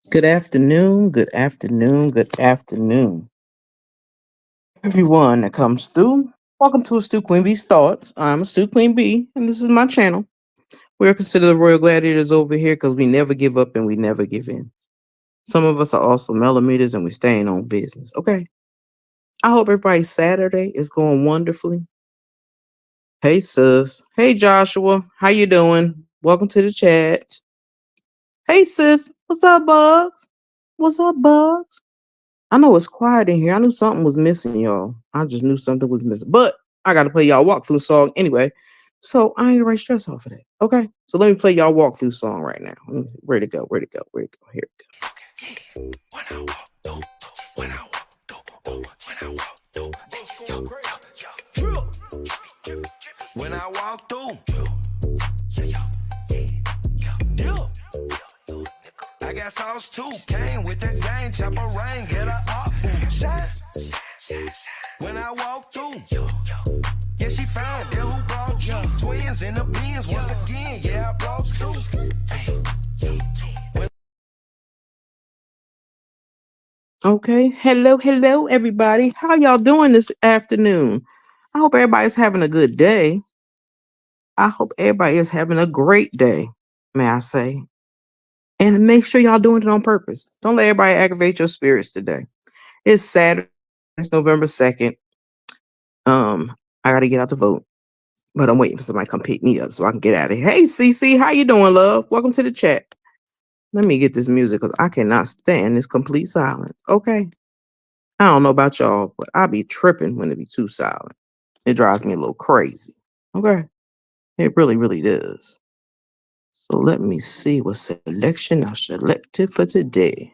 Good afternoon, good afternoon, good afternoon. Everyone that comes through, welcome to Stu Queen Bee's Thoughts. I'm Stu Queen Bee, and this is my channel. We're considered the Royal Gladiators over here because we never give up and we never give in. Some of us are also millimeters and we staying on business. Okay. I hope everybody's Saturday is going wonderfully. Hey sis. Hey Joshua. How you doing? Welcome to the chat. Hey sis. What's up, Bugs? What's up, Bugs? I know it's quiet in here. I knew something was missing, y'all. I just knew something was missing. But I got to play y'all walkthrough song anyway. So I ain't right stress off of that. Okay. So let me play y'all walkthrough song right now. Where to go? Where to go? Where to go? Here it goes. When I walk through, I got sauce too. Came with the gang, chopper rain, get a up, shine. When I walk through, yeah, she found that who brought you. Twins in the beans once again, yeah, I brought two. Okay, hello, everybody. How y'all doing this afternoon? I hope everybody's having a good day. I hope everybody is having a great day, may I say. And make sure y'all doing it on purpose. Don't let everybody aggravate your spirits today. It's Saturday, it's November 2nd. I gotta get out to vote. But I'm waiting for somebody to come pick me up so I can get out of here. Hey CC, how you doing, love? Welcome to the chat. Let me get this music because I cannot stand this complete silence. Okay. I don't know about y'all, but I be tripping when it be too silent. It drives me a little crazy. Okay. It really, really does. So let me see what selection I selected for today.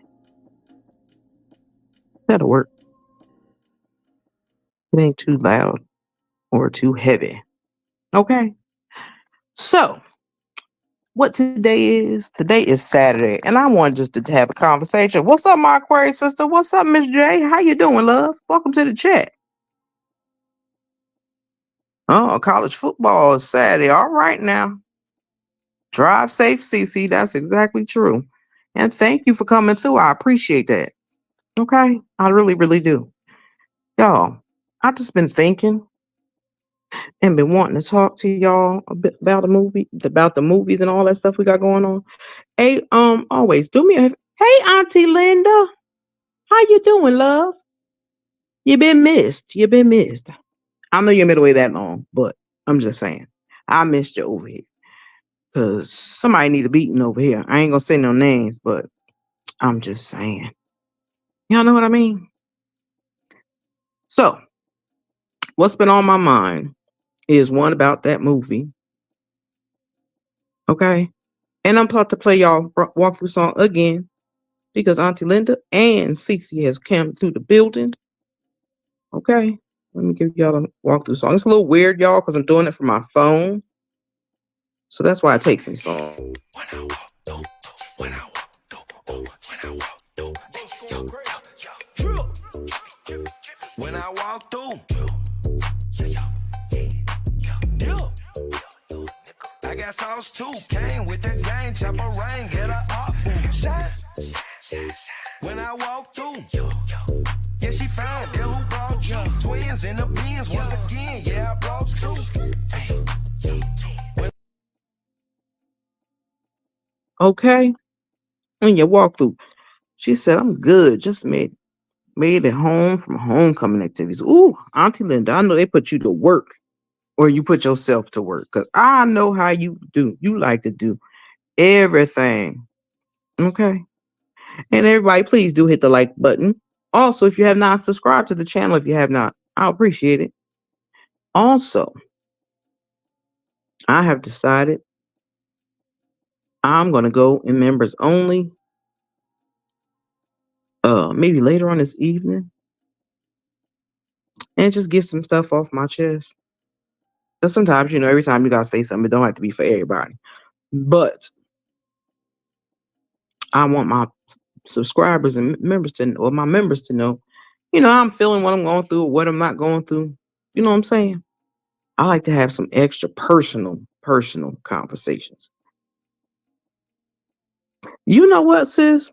That'll work. It ain't too loud or too heavy. Okay. So what today is? Today is Saturday, and I wanted just to have a conversation. What's up, my Aquarius sister? What's up, Miss J? How you doing, love? Welcome to the chat. Oh, college football is Saturday. All right now. Drive safe, CC. That's exactly true. And thank you for coming through. I appreciate that. Okay. I really, really do. Y'all, I just been thinking and been wanting to talk to y'all a bit about the movies and all that stuff we got going on. Hey, always do me a hey, Auntie Linda. How you doing, love? You been missed. You been missed. I know you ain't been away that long, but I'm just saying. I missed you over here. Cause somebody need a beating over here. I ain't gonna say no names, but I'm just saying. Y'all know what I mean? So, what's been on my mind is one about that movie. Okay. And I'm about to play y'all walkthrough song again because Auntie Linda and Cece has come through the building. Okay. Let me give y'all a walkthrough song. It's a little weird, y'all, because I'm doing it from my phone. So that's why it takes me so long. When I walk through, I got sauce too. Came with the gang, chopper rain, get a up, shine. When I walk through, yeah, she found that who brought you. Twins in the beans once again, yeah, I brought two. Okay, when you walk through, she said, "I'm good. Just made it home from homecoming activities." Ooh, Auntie Linda, I know they put you to work, or you put yourself to work, cause I know how you do. You like to do everything. Okay, and everybody, please do hit the like button. Also, if you have not subscribed to the channel, if you have not, I'll appreciate it. Also, I have decided I'm gonna go in members only. Maybe later on this evening, and just get some stuff off my chest. Because sometimes, every time you gotta say something, it don't have to be for everybody. But I want my subscribers and members to, or my members to know, how I'm feeling, what I'm going through, what I'm not going through. You know what I'm saying? I like to have some extra personal conversations. You know what, sis?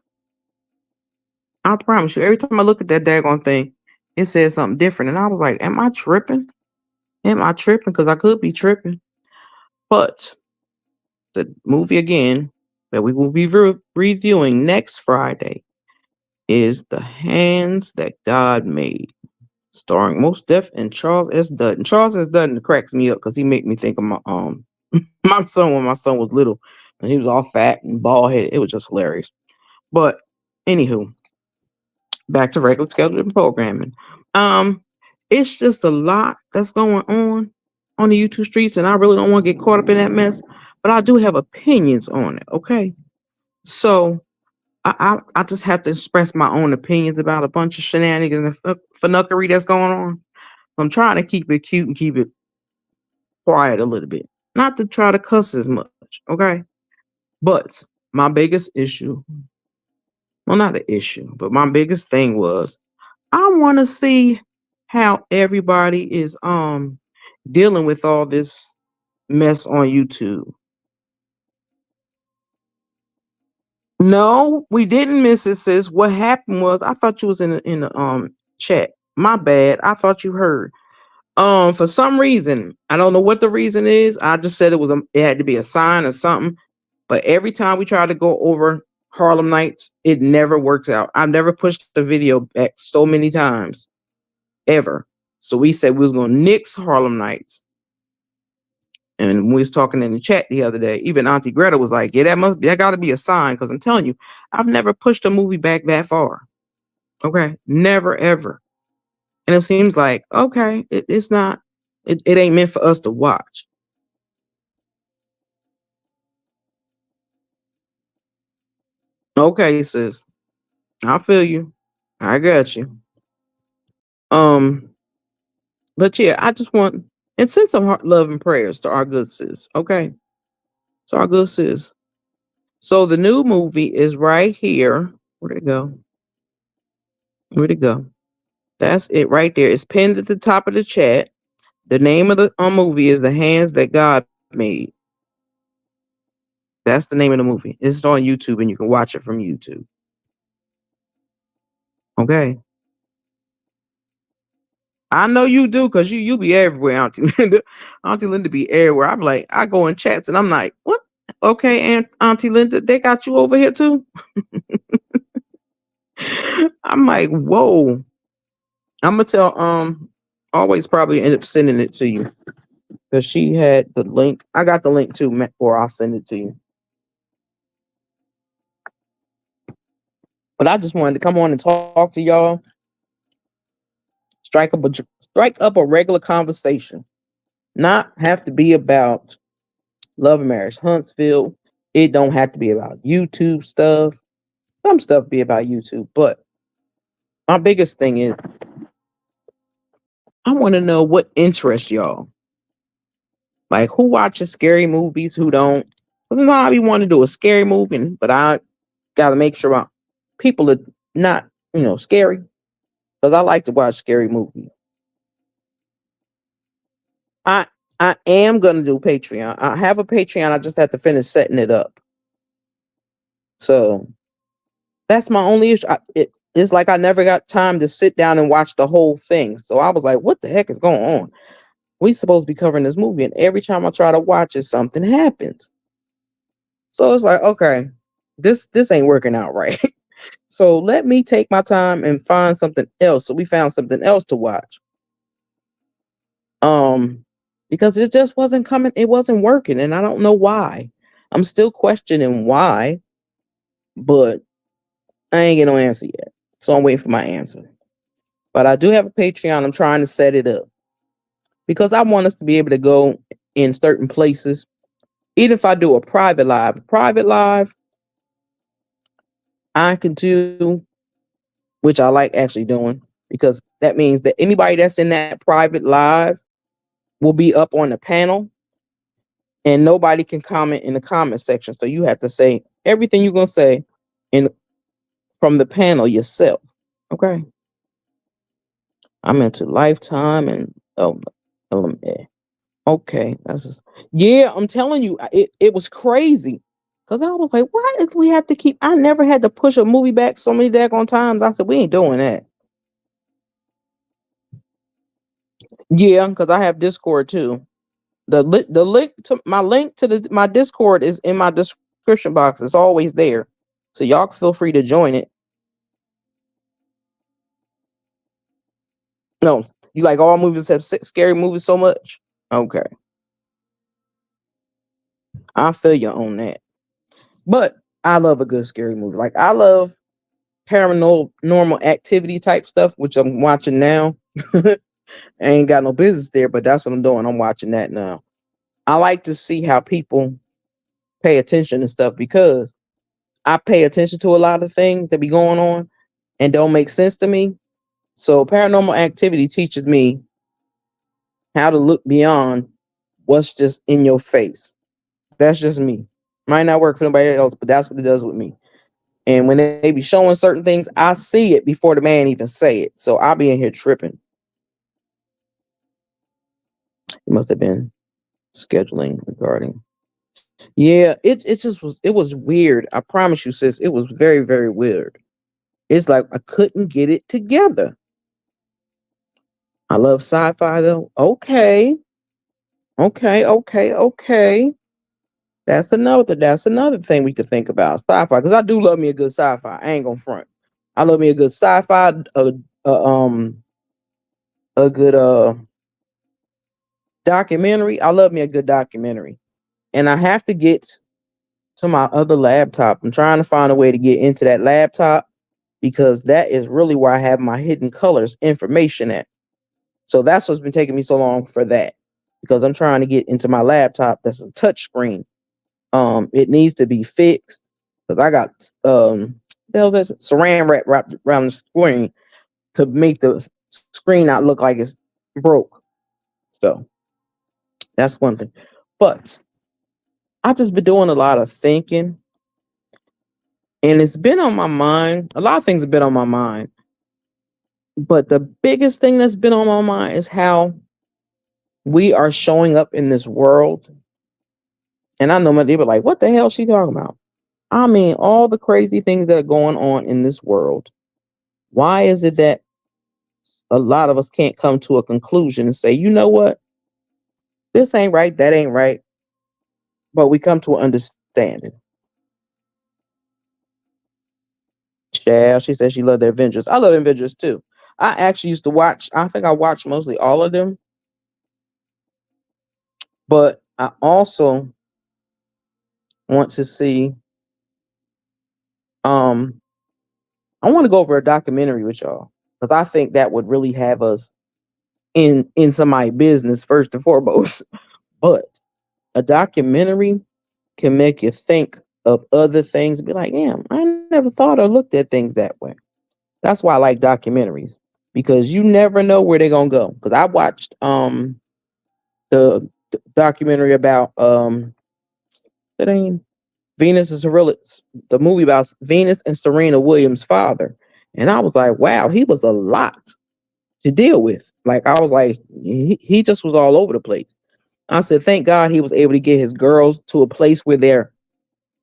I promise you, every time I look at that daggone thing, it says something different. And I was like, am I tripping? Am I tripping? Because I could be tripping. But the movie again that we will be reviewing next Friday is The Hands That God Made, starring Most Def and Charles S. Dutton. Charles S. Dutton cracks me up because he made me think of my my son when my son was little and he was all fat and bald headed. It was just hilarious. But anywho, back to regular scheduled programming. Um, it's just a lot that's going on the YouTube streets, and I really don't want to get caught up in that mess. But I do have opinions on it. Okay, so I just have to express my own opinions about a bunch of shenanigans and fuckery that's going on. I'm trying to keep it cute and keep it quiet a little bit, not to try to cuss as much. Okay, but my biggest issue, well, not an issue, but my biggest thing was I want to see how everybody is dealing with all this mess on YouTube. No, we didn't miss it, sis. What happened was I thought you was in the chat. My bad. I thought you heard. For some reason, I don't know what the reason is. I just said it had to be a sign or something. But every time we try to go over Harlem Nights, it never works out. I've never pushed the video back so many times ever. So we said we was gonna nix Harlem Nights. And when we was talking in the chat the other day, even Auntie Greta was like, "Yeah, that got to be a sign." Because I'm telling you, I've never pushed a movie back that far. Okay, never ever. And it seems like okay, it's not. It ain't meant for us to watch. Okay, sis, I feel you. I got you. Um, but yeah, I just want and send some love and prayers to our good sis. Okay, to our good sis. So the new movie is right here. Where'd it go? Where'd it go? That's it right there. It's pinned at the top of the chat. The name of the movie is The Hands That God Made. That's the name of the movie. It's on YouTube and you can watch it from YouTube. Okay. I know you do because you be everywhere, Auntie Linda. Auntie Linda be everywhere. I'm like, I go in chats and I'm like, what? Okay, and Auntie Linda, they got you over here too. I'm like, whoa. I'm gonna tell always probably end up sending it to you because she had the link. I got the link too, or I'll send it to you. But I just wanted to come on and talk to y'all, strike up a strike up a regular conversation, not have to be about Love and Marriage Huntsville. It don't have to be about YouTube stuff. Some stuff be about YouTube, but my biggest thing is I want to know what interests y'all. Like who watches scary movies, who don't. Because I be want to do a scary movie, but I gotta make sure people are not, scary. Because I like to watch scary movies. I I am gonna do Patreon. I have a Patreon. I just have to finish setting it up. So that's my only issue. It's like I never got time to sit down and watch the whole thing. So I was like, "What the heck is going on?" We supposed to be covering this movie, and every time I try to watch it, something happens. So it's like, okay, this ain't working out right. So let me take my time and find something else. So we found something else to watch. Um, because it just wasn't coming, it wasn't working, and I don't know why. I'm still questioning why, but I ain't get no answer yet. So I'm waiting for my answer. But I do have a Patreon. I'm trying to set it up because I want us to be able to go in certain places. Even if I do a private live, I can do, which I like actually doing because that means that anybody that's in that private live will be up on the panel and nobody can comment in the comment section. So you have to say everything you're gonna say in from the panel yourself. Okay. I'm into Lifetime and okay. That's just, yeah, I'm telling you, it was crazy. Cause I was like, why did we have to keep? I never had to push a movie back so many daggone times. I said, we ain't doing that. Yeah, because I have Discord too. The link to the my Discord is in my description box. It's always there, so y'all feel free to join it. No, you like all movies have scary movies so much. Okay, I feel you on that. But I love a good scary movie. Like I love paranormal normal activity type stuff, which I'm watching now. I ain't got no business there, but that's what I'm doing. I'm watching that now. I like to see how people pay attention and stuff because I pay attention to a lot of things that be going on and don't make sense to me. So paranormal activity teaches me how to look beyond what's just in your face. That's just me. Might not work for nobody else, but that's what it does with me. And when they be showing certain things, I see it before the man even say it. So I'll be in here tripping. It must have been scheduling regarding. Yeah, it just was weird. I promise you, sis, it was very, very weird. It's like I couldn't get it together. I love sci-fi though. Okay. Okay, okay, okay. That's another thing we could think about. Sci-fi. Because I do love me a good sci-fi. I ain't gonna front. I love me a good sci-fi, a um a good documentary. I love me a good documentary. And I have to get to my other laptop. I'm trying to find a way to get into that laptop because that is really where I have my hidden colors information at. So that's what's been taking me so long for that. Because I'm trying to get into my laptop that's a touch screen. It needs to be fixed. Because I got the hell's that saran wrap wrapped around the screen to make the screen not look like it's broke. So that's one thing. But I just been doing a lot of thinking and it's been on my mind. A lot of things have been on my mind. But the biggest thing that's been on my mind is how we are showing up in this world. And I know my people like, what the hell she talking about? I mean, all the crazy things that are going on in this world. Why is it that a lot of us can't come to a conclusion and say, you know what? This ain't right, that ain't right. But we come to an understanding. Shall, she said she loved the Avengers. I love the Avengers too. I actually used to watch, I think I watched mostly all of them, but I also want to see um I want to go over a documentary with y'all because I think that would really have us in somebody's business first and foremost. But a documentary can make you think of other things and be like, damn, I never thought or looked at things that way. That's why I like documentaries because you never know where they're gonna go. Because I watched the documentary about that ain't Venus and Serena, the movie about Venus and Serena Williams' father, and I was like, wow, he was a lot to deal with. Like I was like, he just was all over the place. I said, thank God he was able to get his girls to a place where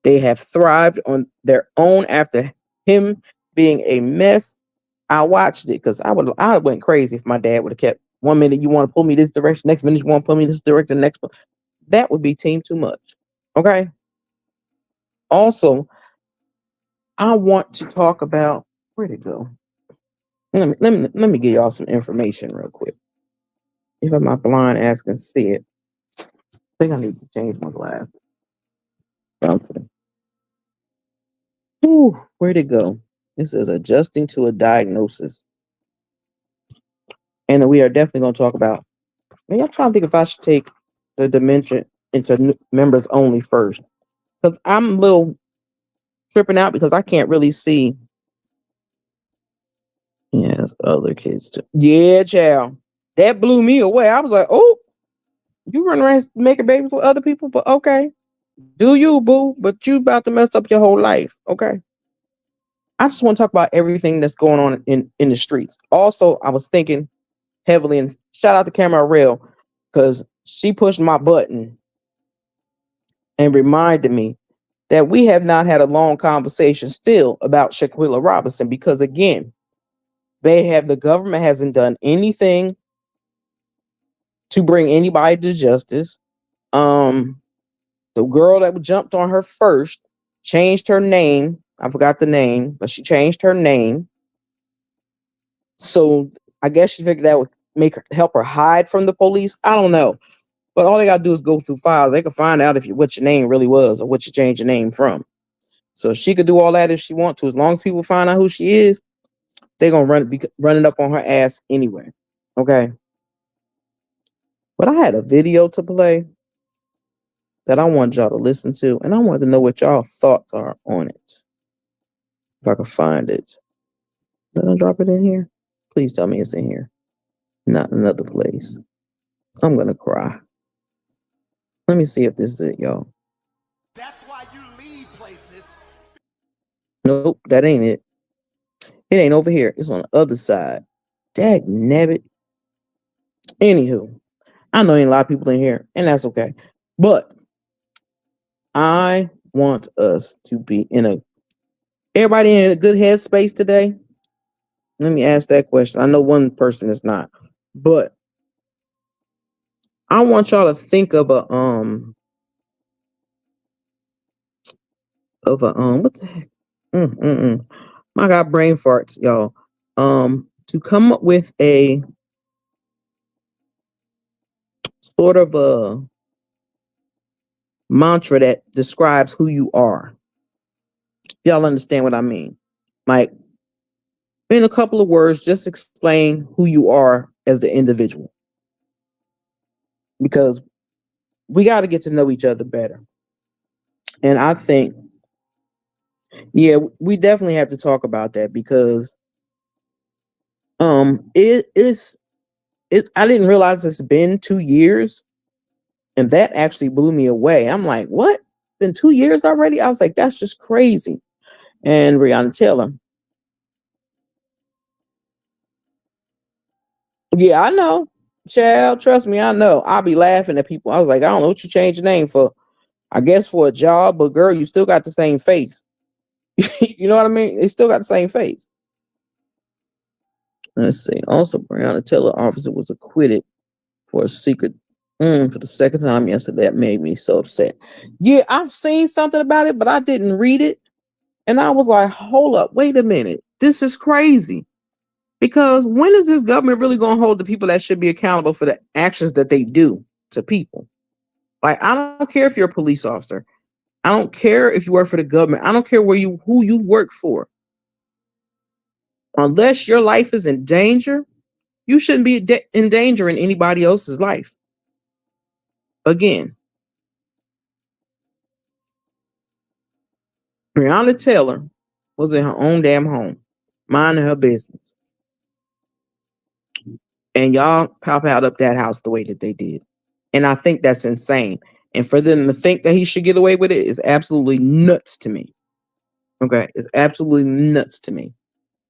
they have thrived on their own after him being a mess. I watched it because I went crazy if my dad would have kept 1 minute you want to pull me this direction, next minute you want to pull me this direction, next one. That would be team too much. Okay. Also, I want to talk about where'd it go? Let me give y'all some information real quick. If I'm not blind, ask and see it. I think I need to change my glasses. Okay. Ooh, where'd it go? This is adjusting to a diagnosis. And we are definitely going to talk about. Maybe I'm trying to think if I should take the dementia into members only first. Because I'm a little tripping out because I can't really see. Yes, other kids too. Yeah, child. That blew me away. I was like, oh, you run around making babies with other people, but okay. Do you, boo? But you about to mess up your whole life. Okay. I just want to talk about everything that's going on in the streets. Also, I was thinking heavily, and shout out to Camera Rail because she pushed my button and reminded me. that we have not had a long conversation still about Shaquilla Robinson because again, the government hasn't done anything to bring anybody to justice. Um, the girl that jumped on her first changed her name. I forgot the name, but she changed her name. So I guess she figured that would help her hide from the police. I don't know. But all they gotta do is go through files. They can find out what your name really was or what you changed your name from. So she could do all that if she want to. As long as people find out who she is, they're gonna be running up on her ass anyway. Okay. But I had a video to play that I wanted y'all to listen to, and I wanted to know what y'all thoughts are on it. If I can find it. Did I drop it in here? Please tell me it's in here. Not another place. I'm gonna cry. Let me see if this is it, y'all. That's why you leave places. Nope, that ain't it. It ain't over here. It's on the other side. Dag nabbit. Anywho, I know ain't a lot of people in here, and that's okay. But I want us to be everybody in a good headspace today. Let me ask that question. I know one person is not, but I want y'all to think of what the heck? I got brain farts, y'all. To come up with a sort of a mantra that describes who you are. Y'all understand what I mean? Like, in a couple of words, just explain who you are as the individual. Because we got to get to know each other better. And I think, yeah, we definitely have to talk about that because it I didn't realize it's been 2 years, and that actually blew me away. I'm like, what? Been 2 years already? I was like, that's just crazy. And Breonna Taylor. Yeah, I know. Child, trust me, I know. I'll be laughing at people. I was like, I don't know what you changed your name for. I guess for a job, but girl, you still got the same face. You know what I mean? They still got the same face. Let's see. Also, Breonna Taylor officer was acquitted for a secret for the second time yesterday. That made me so upset. Yeah, I've seen something about it, but I didn't read it. And I was like, hold up, wait a minute. This is crazy. Because when is this government really going to hold the people that should be accountable for the actions that they do to people? Like, I don't care if you're a police officer. I don't care if you work for the government. I don't care who you work for. Unless your life is in danger, you shouldn't be in danger in anybody else's life. Again, Breonna Taylor was in her own damn home, minding her business. And y'all pop out up that house the way that they did. And I think that's insane. And for them to think that he should get away with it is absolutely nuts to me. Okay. It's absolutely nuts to me.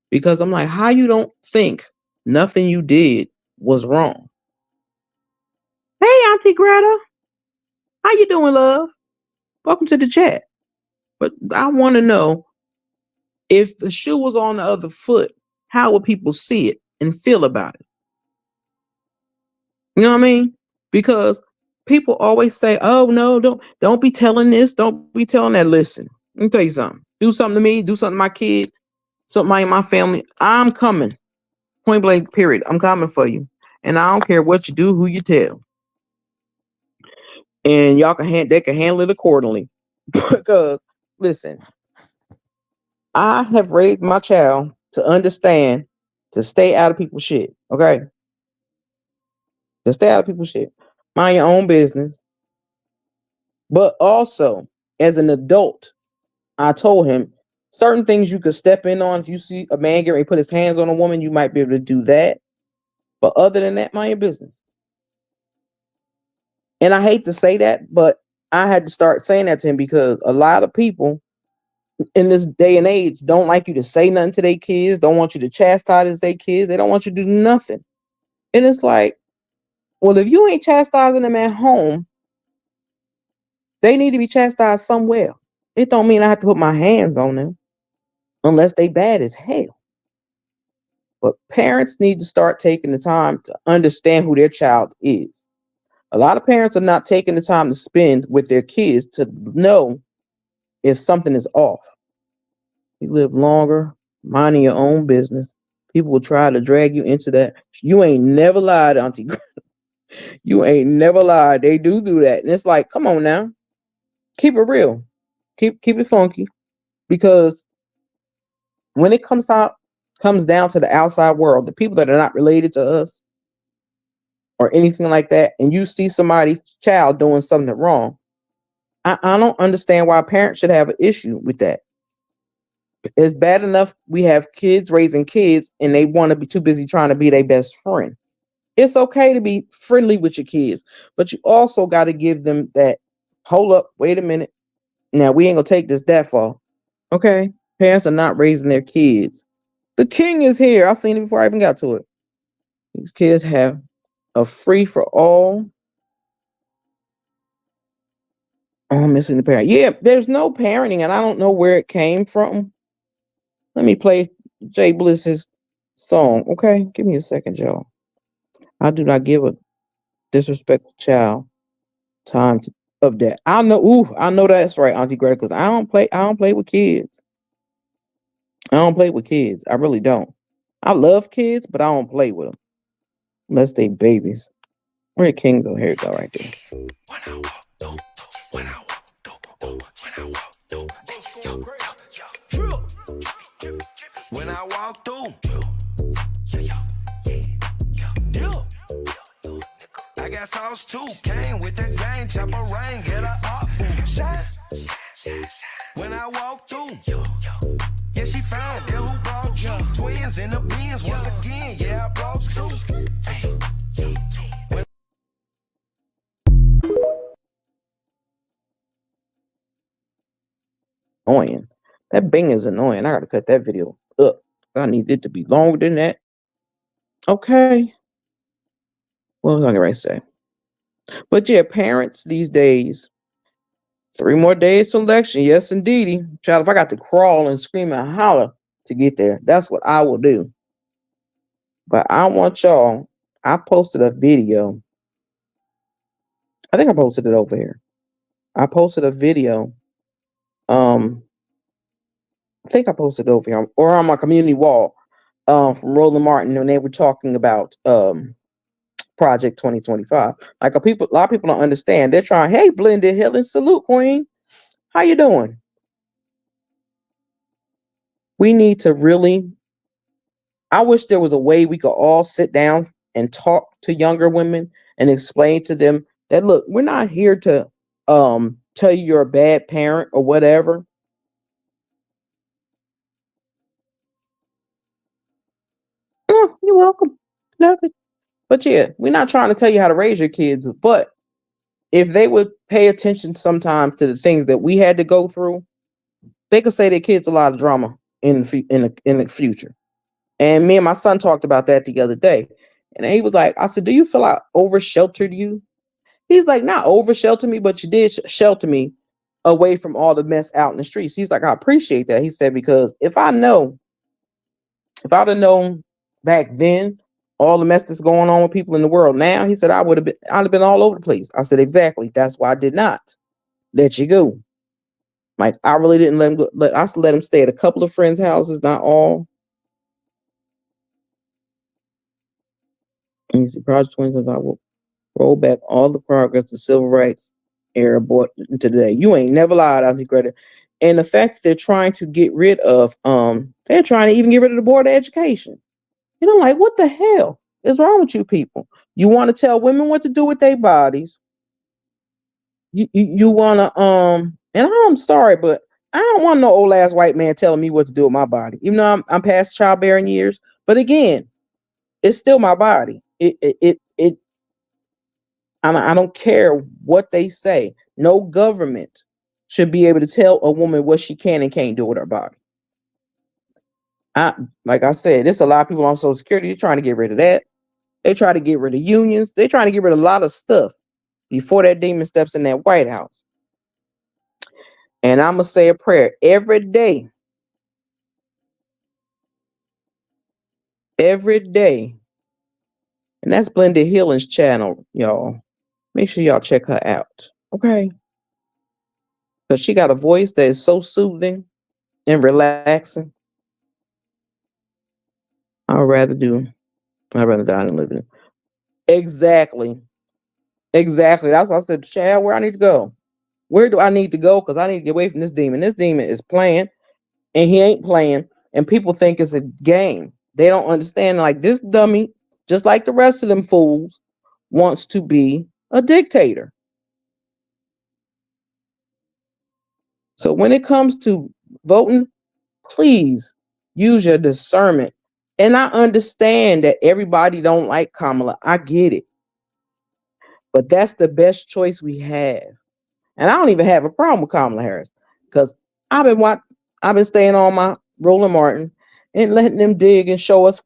Because I'm like, how you don't think nothing you did was wrong? Hey, Auntie Greta. How you doing, love? Welcome to the chat. But I want to know if the shoe was on the other foot, how would people see it and feel about it? You know what I mean? Because people always say, "Oh no, don't be telling this, don't be telling that." Listen, let me tell you something. Do something to me, do something to my kid, something in my family. I'm coming. Point blank. Period. I'm coming for you, and I don't care what you do, who you tell, and they can handle it accordingly. Because listen, I have raised my child to understand to stay out of people's shit. Okay, to stay out of people's shit. Mind your own business. But also, as an adult, I told him certain things you could step in on. If you see a man get ready to put his hands on a woman, you might be able to do that. But other than that, mind your business. And I hate to say that, but I had to start saying that to him because a lot of people in this day and age don't like you to say nothing to their kids, don't want you to chastise their kids, they don't want you to do nothing. And it's like, well, if you ain't chastising them at home, they need to be chastised somewhere. It don't mean I have to put my hands on them unless they bad as hell. But parents need to start taking the time to understand who their child is. A lot of parents are not taking the time to spend with their kids to know if something is off. You live longer, minding your own business. People will try to drag you into that. You ain't never lied, Auntie. You ain't never lied. They do that, and it's like, come on now, keep it real, keep it funky, because when it comes down to the outside world, the people that are not related to us or anything like that, and you see somebody's child doing something wrong, I don't understand why parents should have an issue with that. It's bad enough we have kids raising kids and they want to be too busy trying to be their best friend. It's okay to be friendly with your kids, but you also got to give them that, hold up, wait a minute. Now we ain't gonna take this that far. Okay? Parents are not raising their kids. The king is here. I seen it before I even got to it. These kids have a free for all. Oh, I'm missing the parent. Yeah, there's no parenting, and I don't know where it came from. Let me play Jay Bliss's song. Okay, give me a second, y'all. I do not give a disrespectful child time of that. I know. Ooh, I know that's right, Auntie Greta. Because I don't play. I don't play with kids. I don't play with kids. I really don't. I love kids, but I don't play with them unless they babies. Where the king go? Here it go, right there. When I walk through, I got sauce too. Came with the gang, chopper rain, get a up shine. When I walk through, yeah, she found them who brought you. Twins in the bins once again, yeah, I brought two. Annoying. That bing is annoying. I gotta cut that video up. I need it to be longer than that. Okay. What was I gonna say? But yeah, parents these days, 3 more days to election. Yes, indeedy. Child, if I got to crawl and scream and holler to get there, that's what I will do. But I want y'all. I posted a video. I think I posted it over here. I posted a video. Um, I think I posted it over here or on my community wall. From Roland Martin when they were talking about Project 2025. Like a lot of people don't understand. They're trying. Hey, Blended Helen, salute, Queen. How you doing? We need to really. I wish there was a way we could all sit down and talk to younger women and explain to them that look, we're not here to tell you you're a bad parent or whatever. Oh, you're welcome. Love it. But yeah, we're not trying to tell you how to raise your kids, but if they would pay attention sometimes to the things that we had to go through, they could say their kids a lot of drama in the future. And me and my son talked about that the other day. And he was like, I said, do you feel I over sheltered you? He's like, not over shelter me, but you did shelter me away from all the mess out in the streets. He's like, I appreciate that. He said, because if I'd have known back then all the mess that's going on with people in the world now, he said, I'd have been all over the place. I said, exactly. That's why I did not let you go. Like, I really didn't let him go, but I let him stay at a couple of friends' houses, not all. And you see, Project 2025 will roll back all the progress the civil rights era brought into today. You ain't never lied, Auntie Greta. And the fact that they're trying to get rid of, they're trying to even get rid of the Board of Education. You know, like, what the hell is wrong with you people? You want to tell women what to do with their bodies. You want to, and I'm sorry, but I don't want no old ass white man telling me what to do with my body. Even though I'm past childbearing years, but again, it's still my body. I don't care what they say. No government should be able to tell a woman what she can and can't do with her body. I Like I said, there's a lot of people on Social Security. They're trying to get rid of that. They try to get rid of unions. They're trying to get rid of a lot of stuff before that demon steps in that White House. And I'm going to say a prayer every day. And that's Blended Healing's channel, y'all. Make sure y'all check her out. Okay. Because she got a voice that is so soothing and relaxing. I'd rather do, I'd rather die than live. Exactly. Exactly. That's why I said, Chad, where I need to go. Where do I need to go? Because I need to get away from this demon. This demon is playing and he ain't playing. And people think it's a game. They don't understand. Like this dummy, just like the rest of them fools, wants to be a dictator. So when it comes to voting, please use your discernment. And I understand that everybody don't like Kamala. I get it. But that's the best choice we have. And I don't even have a problem with Kamala Harris because I've been I've been staying on my Roland Martin and letting them dig and show us,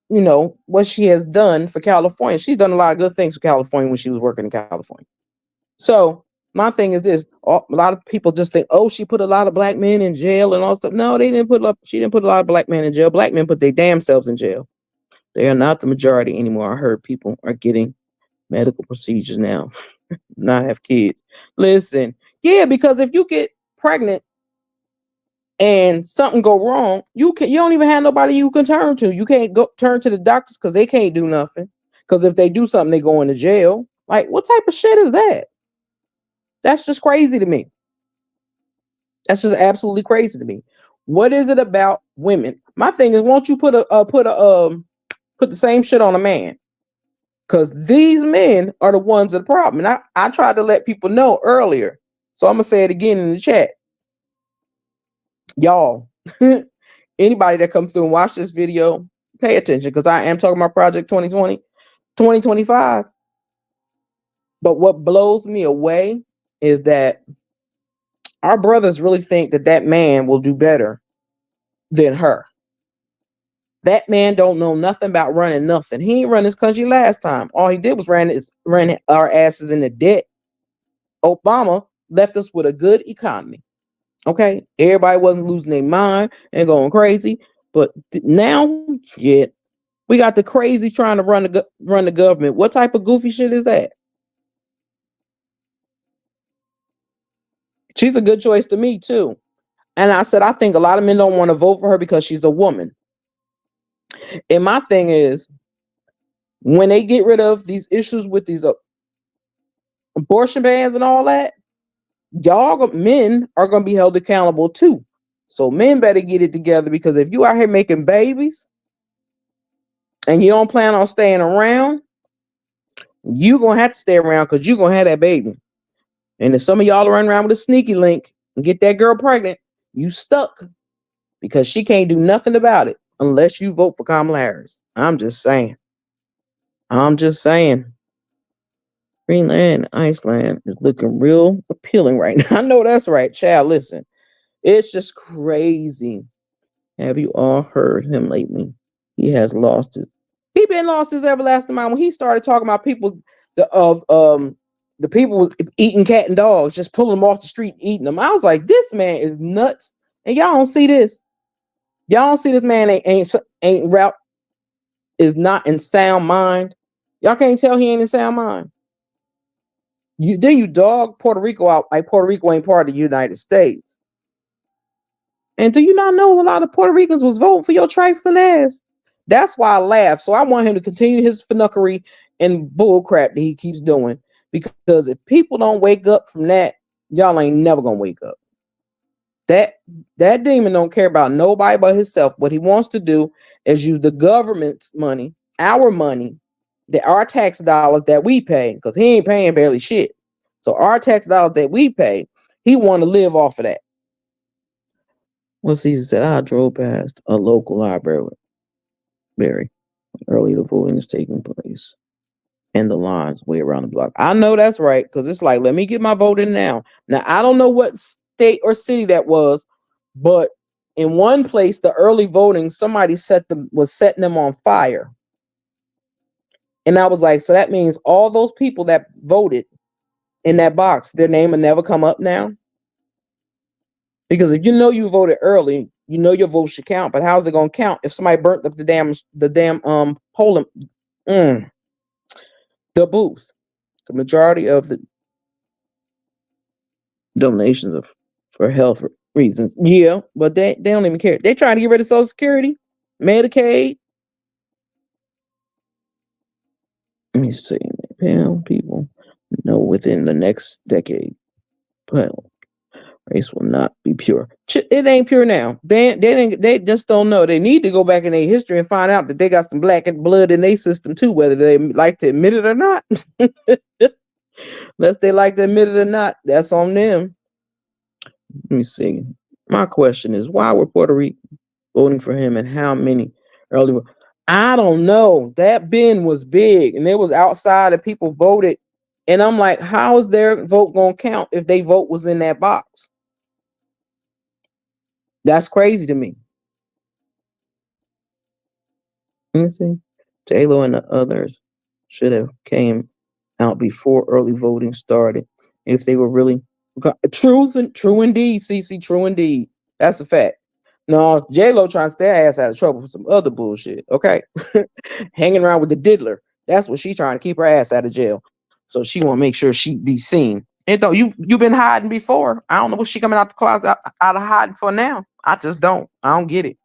what she has done for California. She's done a lot of good things for California when she was working in California. So my thing is this: a lot of people just think, oh, she put a lot of black men in jail and all stuff. No, they didn't put up. She didn't put a lot of black men in jail. Black men put their damn selves in jail. They are not the majority anymore. I heard people are getting medical procedures now, not have kids. Listen, yeah, because if you get pregnant and something go wrong, you don't even have nobody you can turn to. You can't go turn to the doctors because they can't do nothing. Because if they do something, they go into jail. Like, what type of shit is that? That's just crazy to me. That's just absolutely crazy to me. What is it about women? My thing is, won't you put the same shit on a man? Because these men are the ones of the problem. And I tried to let people know earlier. So I'm gonna say it again in the chat. Y'all, anybody that comes through and watch this video, pay attention because I am talking about Project 2020, 2025. But what blows me away is that our brothers really think that that man will do better than her. That man don't know nothing about running nothing. He ain't run this country last time. All he did was ran our asses into debt. Obama left us with a good economy. Okay, everybody wasn't losing their mind and going crazy, but now, yeah, we got the crazy trying to run the government. What type of goofy shit is that? She's a good choice to me too. And I said I think a lot of men don't want to vote for her because she's a woman. And my thing is, when they get rid of these issues with these abortion bans and all that, men are going to be held accountable too. So men better get it together because if you out here making babies and you don't plan on staying around, you going to have to stay around because you're going to have that baby. And if some of y'all run around with a sneaky link and get that girl pregnant, you stuck because she can't do nothing about it unless you vote for Kamala Harris. I'm just saying. I'm just saying. Greenland, Iceland is looking real appealing right now. I know that's right, child. Listen, it's just crazy. Have you all heard him lately? He has lost it. He been lost his everlasting mind when he started talking about the people was eating cat and dogs, just pulling them off the street, eating them. I was like, this man is nuts, and y'all don't see this. Y'all don't see this man ain't route is not in sound mind. Y'all can't tell he ain't in sound mind. You dog Puerto Rico out like Puerto Rico ain't part of the United States. And do you not know a lot of Puerto Ricans was voting for your trifling ass? That's why I laugh. So I want him to continue his finnuckery and bull crap that he keeps doing. Because if people don't wake up from that, y'all ain't never gonna wake up. That that demon don't care about nobody but himself. What he wants to do is use the government's money, our tax dollars that we pay, because he ain't paying barely shit. So our tax dollars that we pay, he want to live off of that. Well, Caesar said, I drove past a local library very early. The voting is taking place. And the lines way around the block. I know that's right, because it's like, let me get my vote in now. Now, I don't know what state or city that was, but in one place, the early voting, somebody was setting them on fire. And I was like, so that means all those people that voted in that box, their name will never come up now. Because if you know you voted early, you know your vote should count. But how's it gonna count if somebody burnt up the damn polling mm, the booth? The majority of the donations of for health reasons. Yeah, but they don't even care. They trying to get rid of Social Security, Medicaid. Let me see. People know within the next decade, well, race will not be pure. It ain't pure now. They just don't know. They need to go back in their history and find out that they got some black blood in their system too, whether they like to admit it or not. Unless they like to admit it or not, that's on them. Let me see. My question is, why were Puerto Rico voting for him, and how many early? I don't know. That bin was big, and it was outside, and people voted. And I'm like, how is their vote gonna count if they vote was in that box? That's crazy to me. Let me see. J Lo and the others should have came out before early voting started. If they were really true indeed, CC, true indeed. That's a fact. No, J Lo trying to stay her ass out of trouble for some other bullshit. Okay, hanging around with the diddler. That's what she trying to keep her ass out of jail. So she want to make sure she be seen. And so you been hiding before. I don't know what she coming out the closet out of hiding for now. I just don't. I don't get it.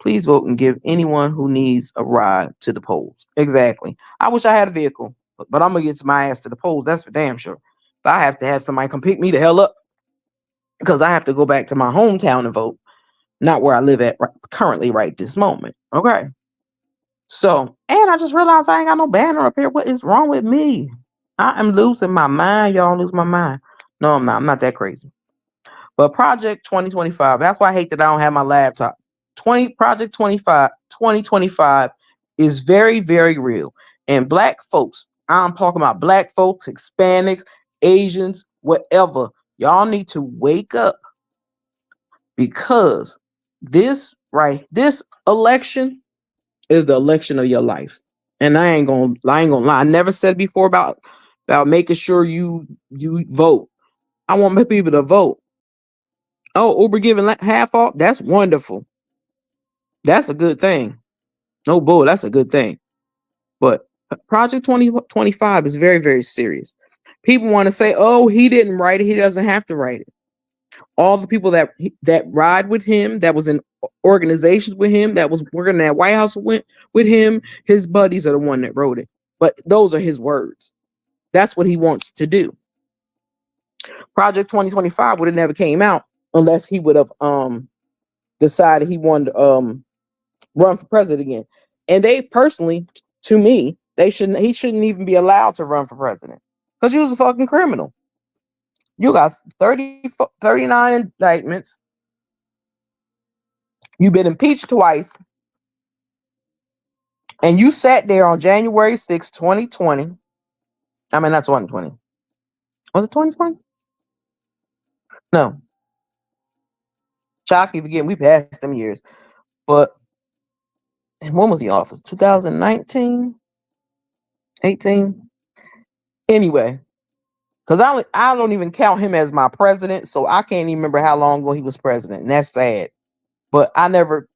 Please vote and give anyone who needs a ride to the polls. Exactly. I wish I had a vehicle, but I'm gonna get my ass to the polls. That's for damn sure. But I have to have somebody come pick me the hell up because I have to go back to my hometown and vote, not where I live at currently right this moment. Okay. So, and I just realized I ain't got no banner up here. What is wrong with me? I am losing my mind. Y'all lose my mind. No, I'm not. I'm not that crazy. But Project 2025, that's why I hate that I don't have my laptop. 20 Project 25, 2025 is very, very real. And black folks, I'm talking about black folks, Hispanics, Asians, whatever. Y'all need to wake up because this election is the election of your life. And I ain't gonna lie. I never said before about making sure you vote. I want my people to vote. Oh, Uber giving half off. That's wonderful. That's a good thing. No bull. That's a good thing. But Project 2025 is very, very serious. People want to say, "Oh, he didn't write it. He doesn't have to write it." All the people that ride with him, that was in organizations with him, that was working in that White House with him, his buddies are the one that wrote it. But those are his words. That's what he wants to do. Project 2025 would have never came out unless he would have decided he wanted to run for president again. And they personally, to me, he shouldn't even be allowed to run for president because he was a fucking criminal. You got 39 indictments. You've been impeached twice. And you sat there on January 6, 2020. I mean, not 2020. Was it 2020? No. Chalky again. We passed them years. But when was the office? 2019? 18? Anyway, because I don't even count him as my president, so I can't even remember how long ago he was president, and that's sad. But I never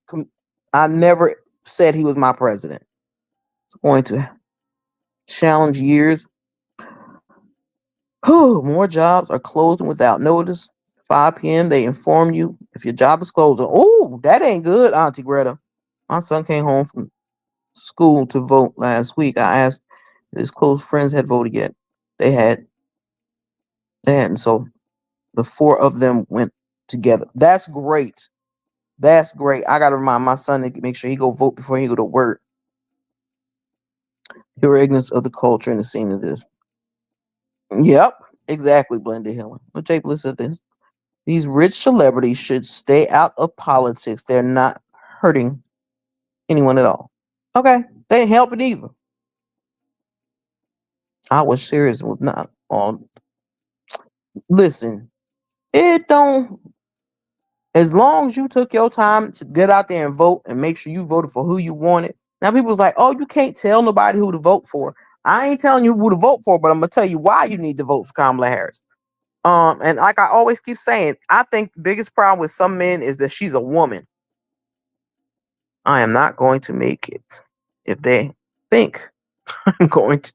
said he was my president. It's going to challenge years. More jobs are closing without notice. 5 p.m. They inform you if your job is closing. Oh, that ain't good, Auntie Greta. My son came home from school to vote last week. I asked if his close friends had voted yet. They had. They hadn't. So the 4 of them went together. That's great. That's great. I gotta remind my son to make sure he go vote before he go to work. Your ignorance of the culture and the scene of this. Yep, exactly, Blended Hill. But Jay Bliss said this. These rich celebrities should stay out of politics. They're not hurting anyone at all. Okay. They ain't helping either. I was serious, was not on. Listen, it don't. As long as you took your time to get out there and vote and make sure you voted for who you wanted. Now people's like, oh, you can't tell nobody who to vote for. I ain't telling you who to vote for, but I'm gonna tell you why you need to vote for Kamala Harris. And like I always keep saying, I think the biggest problem with some men is that she's a woman. I am not going to make it if they think I'm going to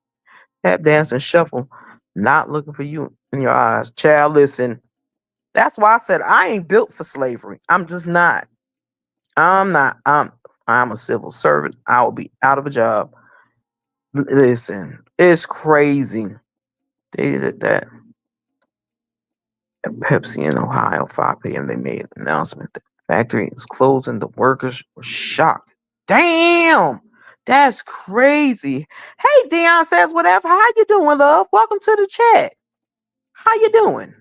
tap dance and shuffle, not looking for you in your eyes. Child, listen. That's why I said I ain't built for slavery. I'm just not. I'm not. I'm a civil servant. I will be out of a job. Listen, it's crazy. They did that at Pepsi in Ohio, 5 p.m. They made an announcement that the factory is closing. The workers were shocked. Damn, that's crazy. Hey, Dion says whatever. How you doing, love? Welcome to the chat. How you doing?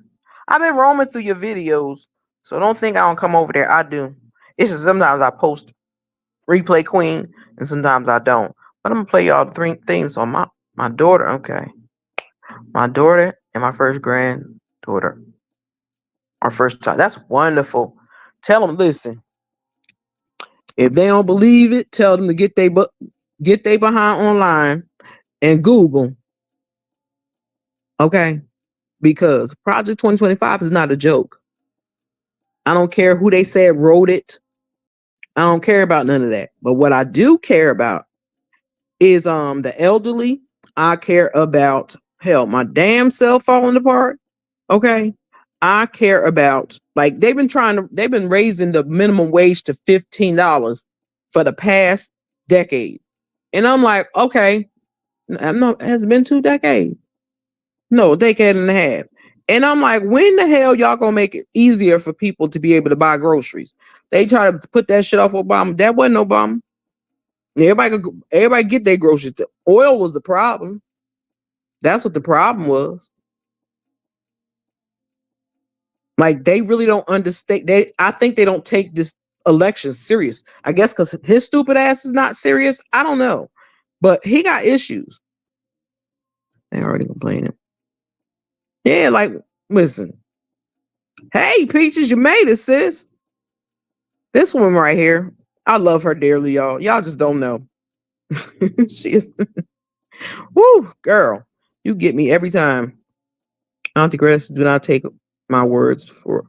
I've been roaming through your videos, so don't think I don't come over there. I do. It's just sometimes I post replay queen, and sometimes I don't. But I'm gonna play y'all three themes on my daughter. Okay, my daughter and my first granddaughter, our first child. That's wonderful. Tell them, listen. If they don't believe it, tell them to get they behind online and Google. Okay, because Project 2025 is not a joke. I don't care who they said wrote it. I don't care about none of that. But what I do care about is the elderly. I care about hell, my damn self falling apart. Okay. I care about like they've been raising the minimum wage to $15 for the past decade. And I'm like, okay, I'm not has it been 2 decades? No, a decade and a half. And I'm like, when the hell y'all gonna make it easier for people to be able to buy groceries? They try to put that shit off Obama. That wasn't Obama. Everybody get their groceries. The oil was the problem. That's what the problem was. Like they really don't understand. I think they don't take this election serious. I guess because his stupid ass is not serious. I don't know, but he got issues. They already complaining. Yeah, like listen. Hey, Peaches, you made it, sis. This one right here, I love her dearly, y'all. Y'all just don't know. She is, woo, girl. You get me every time. Auntie Grace, do not take my words for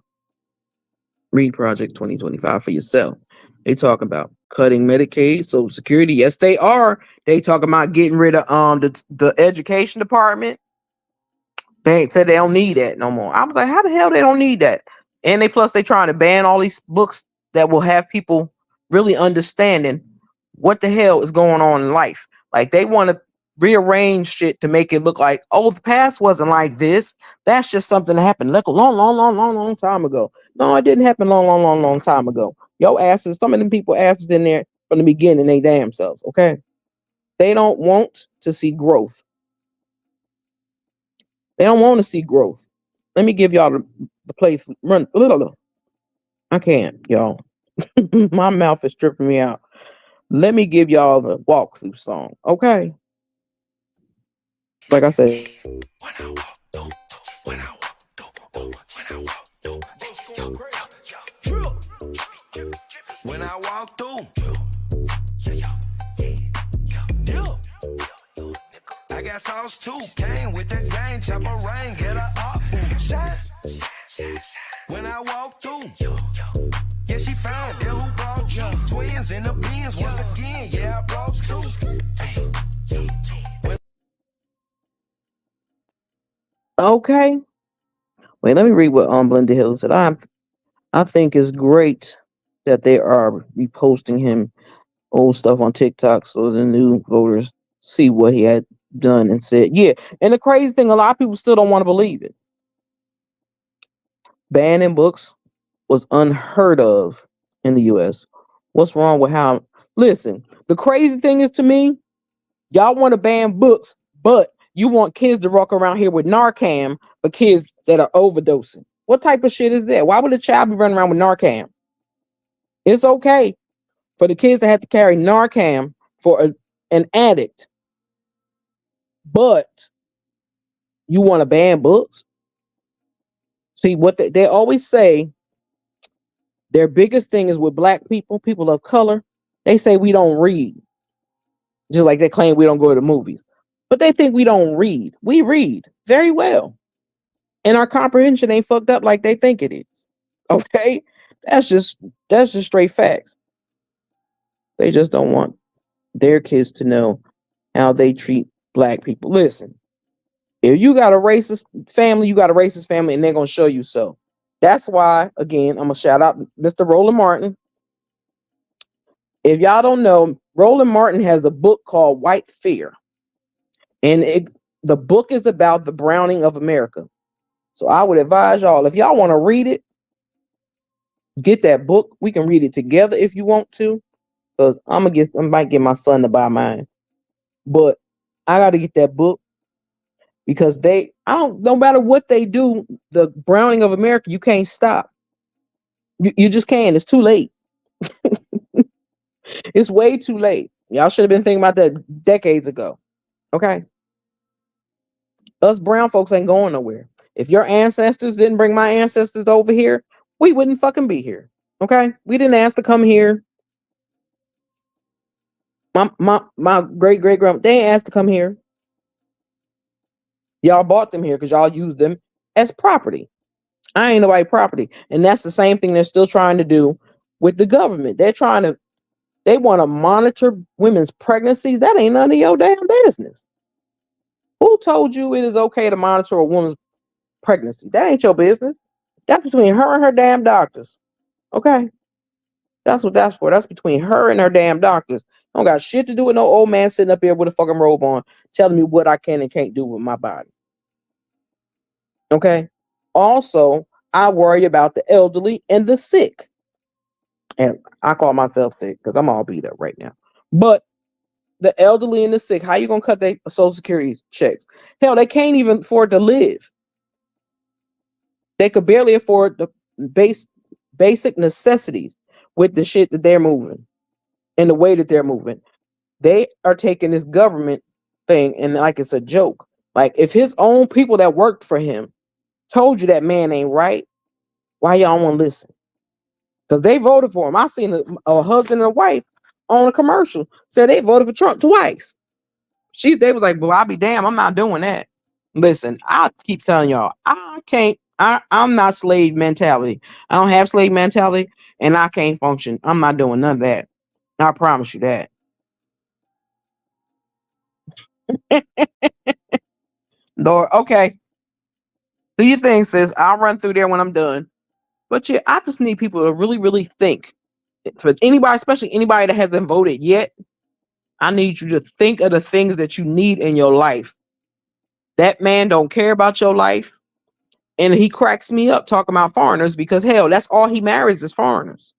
Read Project 2025 for yourself. They talk about cutting Medicaid, Social Security. Yes, they are. They talk about getting rid of the education department. They said they don't need that no more. I was like, how the hell they don't need that? And they trying to ban all these books that will have people really understanding what the hell is going on in life. Like they want to rearrange shit to make it look like, oh, the past wasn't like this. That's just something that happened like a long time ago. No, it didn't happen long time ago. Yo asses, some of them people asses in there from the beginning, they damn selves. Okay, they don't want to see growth. They don't want to see growth. Let me give y'all the place. Run. I can't, y'all. My mouth is tripping me out. Let me give y'all the walkthrough song. Okay. Like I said. When I walk through, I got sauce too. Came with the gang, chopper rain, get a up, shine. When I walk through, yeah, she found that who brought you. Twins in the beans once again, yeah, I brought two. Okay. Wait, let me read what Blended Hill said. I think it's great that they are reposting him old stuff on TikTok so the new voters see what he had done and said. Yeah. And the crazy thing, a lot of people still don't want to believe it. Banning books was unheard of in the US. What's wrong with how listen, the crazy thing is to me, y'all want to ban books, but you want kids to walk around here with Narcan for kids that are overdosing. What type of shit is that? Why would a child be running around with Narcan? It's okay for the kids to have to carry Narcan for an addict, but you want to ban books? See, what they always say, their biggest thing is with black people, people of color, they say we don't read. Just like they claim we don't go to the movies. But they think we don't read. We read very well. And our comprehension ain't fucked up like they think it is. Okay? That's just that's just straight facts. They just don't want their kids to know how they treat black people. Listen, if you got a racist family, you got a racist family, and they're gonna show you so. That's why, again, I'm gonna shout out Mr. Roland Martin. If y'all don't know, Roland Martin has a book called White Fear, and the book is about the browning of America. So I would advise y'all, if y'all want to read it, get that book. We can read it together if you want to, because I might get my son to buy mine, but I got to get that book because I don't, no matter what they do, the browning of America, you can't stop. You just can't. It's too late. It's way too late. Y'all should have been thinking about that decades ago. Okay. Us brown folks ain't going nowhere. If your ancestors didn't bring my ancestors over here, we wouldn't fucking be here. Okay. We didn't ask to come here. My great great grandma, they ain't asked to come here. Y'all bought them here because y'all used them as property. I ain't nobody property. And that's the same thing they're still trying to do with the government. They want to monitor women's pregnancies. That ain't none of your damn business. Who told you it is okay to monitor a woman's pregnancy? That ain't your business. That's between her and her damn doctors. Okay? That's what that's for. That's between her and her damn doctors. I don't got shit to do with no old man sitting up here with a fucking robe on telling me what I can and can't do with my body. Okay? Also, I worry about the elderly and the sick. And I call myself sick because I'm all beat up right now. But the elderly and the sick, how you gonna cut their social security checks? Hell, they can't even afford to live. They could barely afford the base basic necessities with the shit that they're moving and the way that they're moving. They are taking this government thing and like it's a joke. Like if his own people that worked for him told you that man ain't right, why y'all want to listen? Because they voted for him. I seen a husband and a wife on a commercial said they voted for Trump twice. They was like, well, I'll be damn, I'm not doing that. Listen, I keep telling y'all, I can't. I'm not slave mentality. I don't have slave mentality, and I can't function. I'm not doing none of that. I promise you that. Lord, okay. Do your thing, sis. I'll run through there when I'm done. But yeah, I just need people to really, really think. For anybody, especially anybody that hasn't voted yet, I need you to think of the things that you need in your life. That man don't care about your life. And he cracks me up talking about foreigners because hell, that's all he marries is foreigners.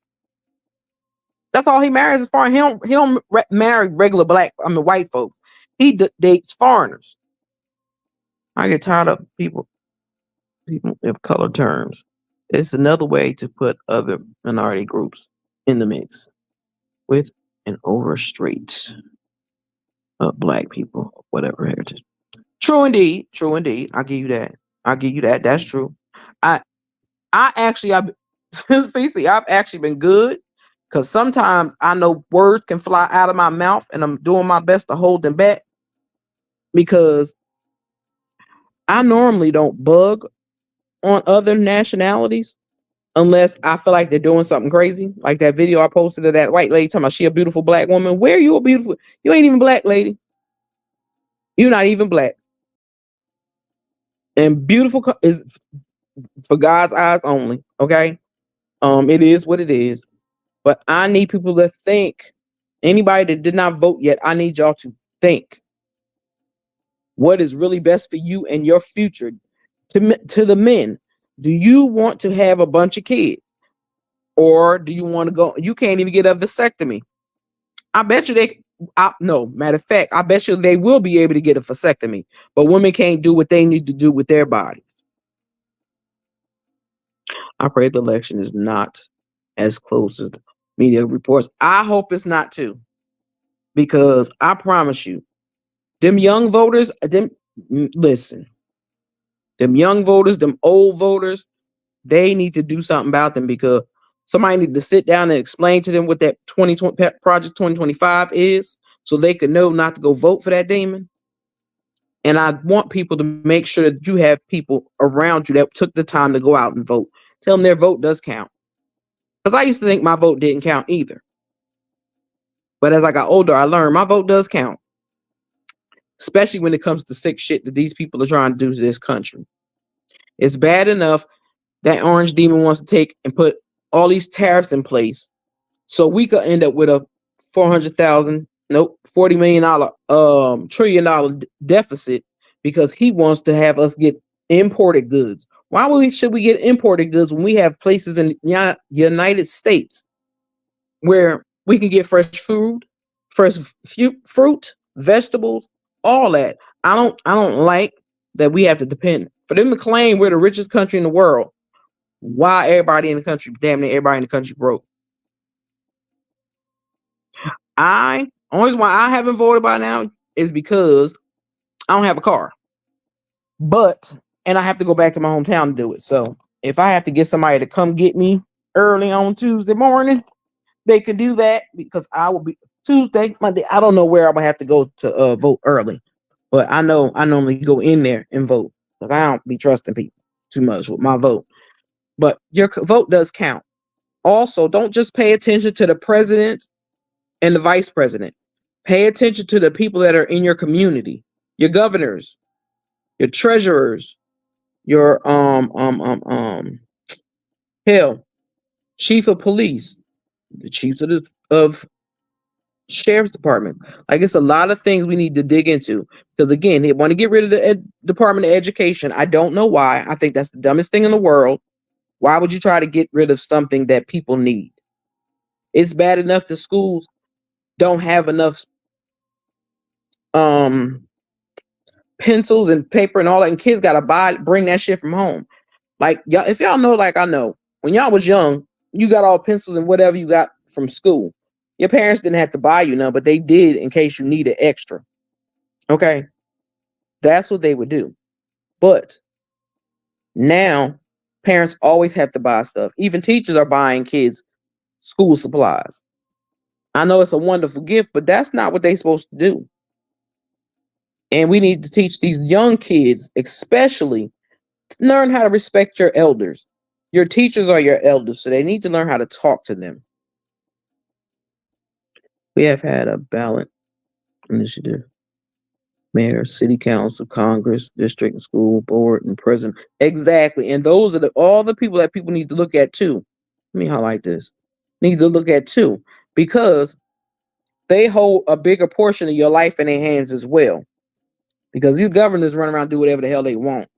That's all he marries is foreign. He don't marry regular white folks. He dates foreigners. I get tired of people of color terms. It's another way to put other minority groups in the mix with an overstraight of black people, whatever heritage. True indeed. True indeed. I'll give you that. I'll give you that. That's true. I I've Cece, I've actually been good because sometimes I know words can fly out of my mouth and I'm doing my best to hold them back because I normally don't bug on other nationalities unless I feel like they're doing something crazy. Like that video I posted of that white lady talking about she a beautiful black woman. Where you a beautiful? You ain't even black, lady. You're not even black. And beautiful is for God's eyes only. Okay. It is what it is. But I need people to think. Anybody that did not vote yet, I need y'all to think what is really best for you and your future. To the men, do you want to have a bunch of kids, or do you want to go? You can't even get a vasectomy. I bet you they. No, matter of fact, I bet you they will be able to get a vasectomy, but women can't do what they need to do with their bodies. I pray the election is not as close as media reports. I hope it's not too, because I promise you, them young voters, listen, them young voters, them old voters, they need to do something about them because somebody need to sit down and explain to them what that 2020 Project 2025 is so they could know not to go vote for that demon. And I want people to make sure that you have people around you that took the time to go out and vote. Tell them their vote does count. Because I used to think my vote didn't count either. But as I got older, I learned my vote does count, especially when it comes to sick shit that these people are trying to do to this country. It's bad enough that Orange Demon wants to take and put all these tariffs in place so we could end up with a 400,000, nope, $40 million trillion deficit because he wants to have us get imported goods. Why should we get imported goods when we have places in the United States where we can get fresh food, fruit, vegetables, all that. I don't like that we have to depend for them to claim we're the richest country in the world. Why everybody in the country, damn near everybody in the country broke. I only reason why I haven't voted by now is because I don't have a car. But and I have to go back to my hometown to do it. So if I have to get somebody to come get me early on Tuesday morning, they could do that because I will be Tuesday, Monday. I don't know where I'm gonna have to go to vote early, but I know I normally go in there and vote because I don't be trusting people too much with my vote. But your vote does count. Also, don't just pay attention to the president and the vice president. Pay attention to the people that are in your community, your governors, your treasurers, your hell, chief of police, the chiefs of sheriff's department. Like it's a lot of things we need to dig into because again, they want to get rid of the Department of Education. I don't know why. I think that's the dumbest thing in the world. Why would you try to get rid of something that people need? It's bad enough the schools don't have enough um pencils and paper and all that, and kids gotta bring that shit from home. Like y'all, if y'all know, like I know, when y'all was young, you got all pencils and whatever you got from school. Your parents didn't have to buy you none, but they did in case you needed extra. Okay, that's what they would do. But now parents always have to buy stuff. Even teachers are buying kids school supplies. I know it's a wonderful gift, but that's not what they're supposed to do. And we need to teach these young kids, especially, to learn how to respect your elders. Your teachers are your elders, so they need to learn how to talk to them. We have had a ballot initiative. Mayor, city council, Congress, district and school board, and president. Exactly. And those are all the people that people need to look at too. Let me highlight this. Need to look at too. Because they hold a bigger portion of your life in their hands as well. Because these governors run around and do whatever the hell they want.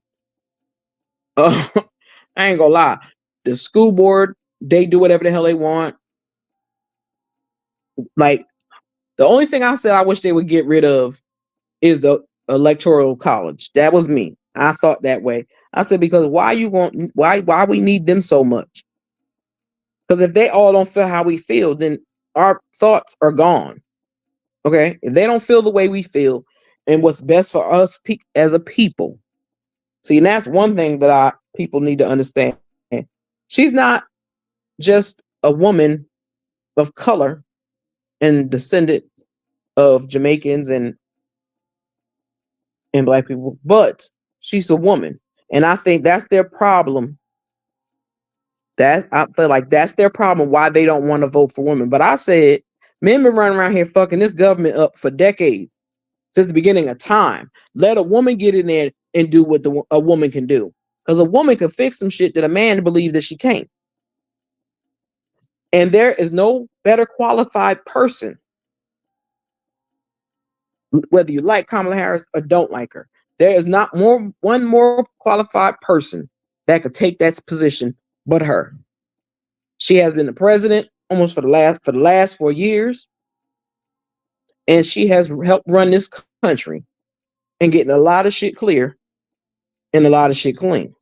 I ain't gonna lie. The school board, they do whatever the hell they want. Like the only thing I said I wish they would get rid of is the electoral college. That was me. I thought that way. I said because why we need them so much? Because if they all don't feel how we feel, then our thoughts are gone. Okay, if they don't feel the way we feel and what's best for us as a people. See, and that's one thing that I people need to understand. She's not just a woman of color and descendant of Jamaicans and black people, but she's a woman. And I think that's their problem. That I feel like that's their problem why they don't want to vote for women. But I said men been running around here fucking this government up for decades since the beginning of time. Let a woman get in there and do what a woman can do. Because a woman can fix some shit that a man believes that she can't. And there is no better qualified person, whether you like Kamala Harris or don't like her. There is not one more qualified person that could take that position but her. She has been the president almost for the last 4 years, and she has helped run this country and getting a lot of shit clear and a lot of shit clean.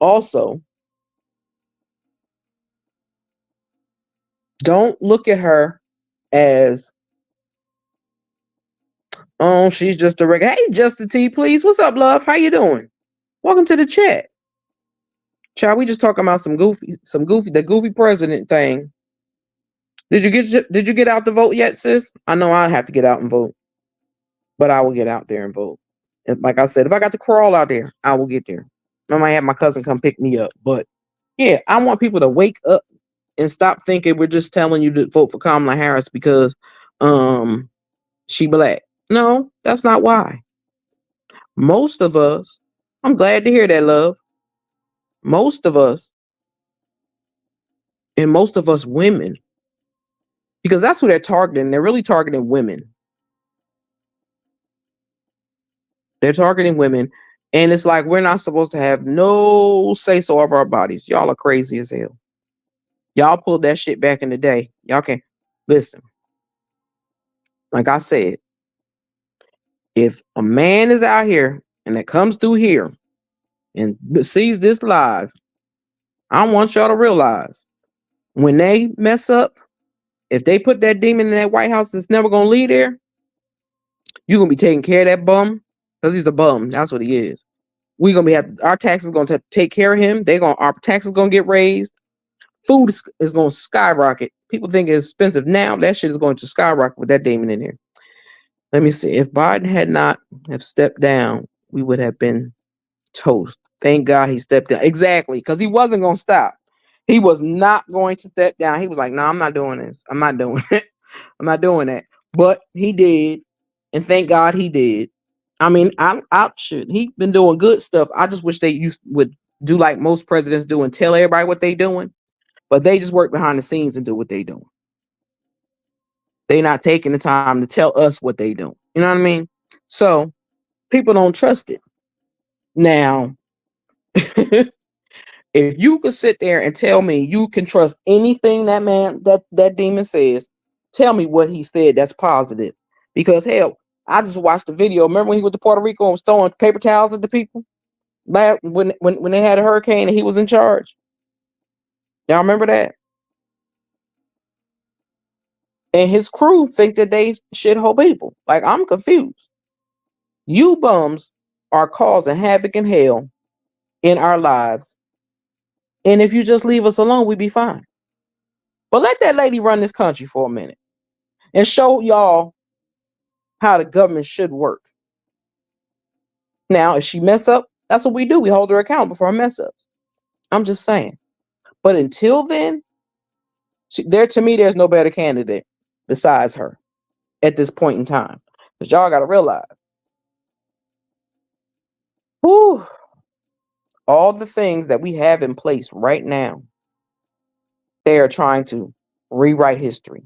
Also, don't look at her as oh, she's just a regular. Hey, Justin T, please. What's up, love? How you doing? Welcome to the chat. Child, we just talking about the goofy president thing. Did you get out the vote yet, sis? I know I have to get out and vote. but I will get out there and vote. And like I said, if I got to crawl out there, I will get there. I might have my cousin come pick me up, but yeah, I want people to wake up and stop thinking we're just telling you to vote for Kamala Harris because um she black. No, that's not why. Most of us, I'm glad to hear that, love. Most of us, and most of us women, because that's who they're targeting. They're really targeting women. They're targeting women. And it's like we're not supposed to have no say so of our bodies. Y'all are crazy as hell. Y'all pulled that shit back in the day. Y'all can't listen. Like I said, if a man is out here and that comes through here and sees this live, I want y'all to realize when they mess up, if they put that demon in that White House that's never gonna leave there, you're gonna be taking care of that bum because he's a bum. That's what he is. We gonna be our taxes gonna take care of him. Our taxes gonna get raised. Food is gonna skyrocket. People think it's expensive now. That shit is going to skyrocket with that demon in there. Let me see. If Biden had not have stepped down, we would have been toast. Thank God he stepped down. Exactly, because he wasn't gonna stop. He was not going to step down. He was like, "No, I'm not doing this. I'm not doing it. I'm not doing that." But he did, and thank God he did. I mean, I should. He been doing good stuff. I just wish they would do like most presidents do and tell everybody what they doing. But they just work behind the scenes and do what they doing. They not taking the time to tell us what they doing. You know what I mean? So people don't trust it. Now, if you could sit there and tell me you can trust anything that demon says, tell me what he said that's positive. Because hell, I just watched the video. Remember when he went to Puerto Rico and was throwing paper towels at the people? When they had a hurricane and he was in charge. Y'all remember that? And his crew think that they shithole people. Like, I'm confused. You bums are causing havoc and hell in our lives. And if you just leave us alone, we'd be fine. But let that lady run this country for a minute and show y'all how the government should work. Now, if she mess up, that's what we do. We hold her accountable for her mess ups. I'm just saying. But until then, to me, there's no better candidate besides her at this point in time. Because y'all got to realize, whew, all the things that we have in place right now, they are trying to rewrite history.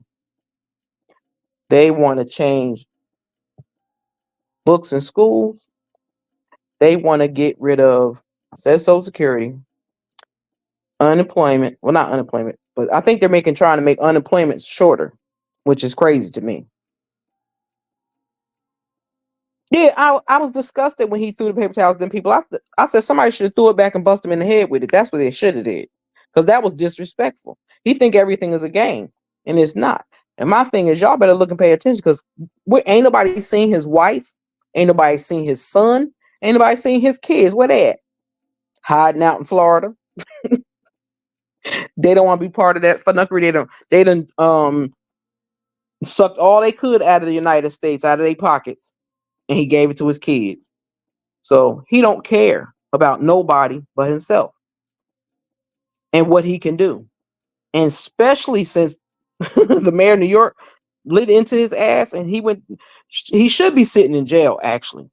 They want to change books in schools. They want to get rid of, I said, Social Security, unemployment. Well, not unemployment, but I think they're trying to make unemployment shorter, which is crazy to me. Yeah, I was disgusted when he threw the paper towels at them people. I said somebody should have threw it back and bust him in the head with it. That's what they should have did, because that was disrespectful. He think everything is a game, and it's not. And my thing is, y'all better look and pay attention, because ain't nobody seen his wife, ain't nobody seen his son, ain't nobody seen his kids. Where they at? Hiding out in Florida. They don't want to be part of that fuckery. They done sucked all they could out of the United States, out of their pockets, and he gave it to his kids. So he don't care about nobody but himself and what he can do. And especially since the mayor of New York lit into his ass and he should be sitting in jail, actually.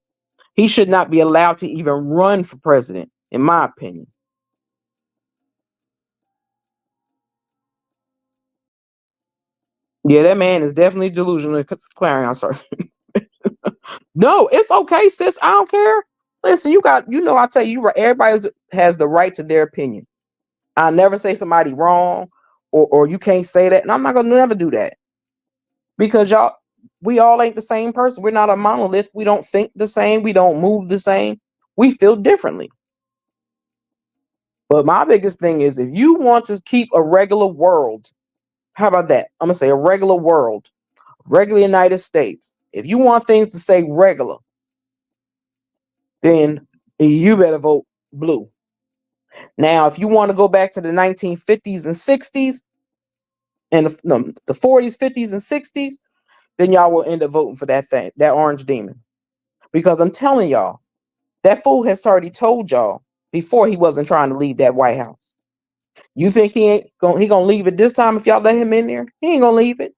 He should not be allowed to even run for president, in my opinion. Yeah, that man is definitely delusional. Clarion, sorry. No, it's okay, sis. I don't care. Listen, I tell you, everybody has the right to their opinion. I never say somebody wrong, or you can't say that. And I'm not gonna never do that. Because we all ain't the same person. We're not a monolith. We don't think the same. We don't move the same. We feel differently. But my biggest thing is, if you want to keep a regular world, how about that? I'm gonna say a regular world, regular United States. If you want things to say regular, then you better vote blue. Now, if you want to go back to the 1950s and 60s and the 40s, 50s, and 60s, then y'all will end up voting for that orange demon. Because I'm telling y'all, that fool has already told y'all before he wasn't trying to leave that White House. You think he gonna leave it this time if y'all let him in there? He ain't gonna leave it.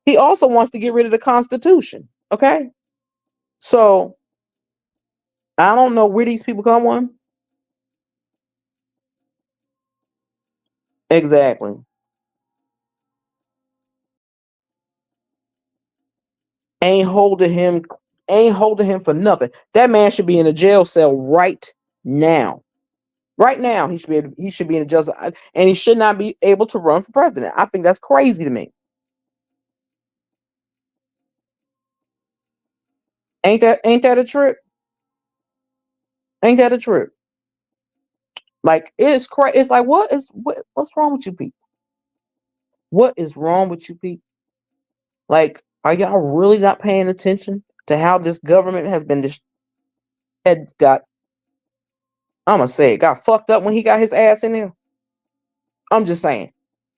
He also wants to get rid of the Constitution. Okay, so I don't know where these people come on. Exactly. Ain't holding him. Ain't holding him for nothing. That man should be in a jail cell right now. Right now, he should be in a jail cell, and he should not be able to run for president. I think that's crazy to me. Ain't that a trip? Ain't that a trip? Like it's crazy. It's like what's wrong with you people? What is wrong with you people? Like, are y'all really not paying attention to how this government has been had got? I'm gonna say it got fucked up when he got his ass in there. I'm just saying,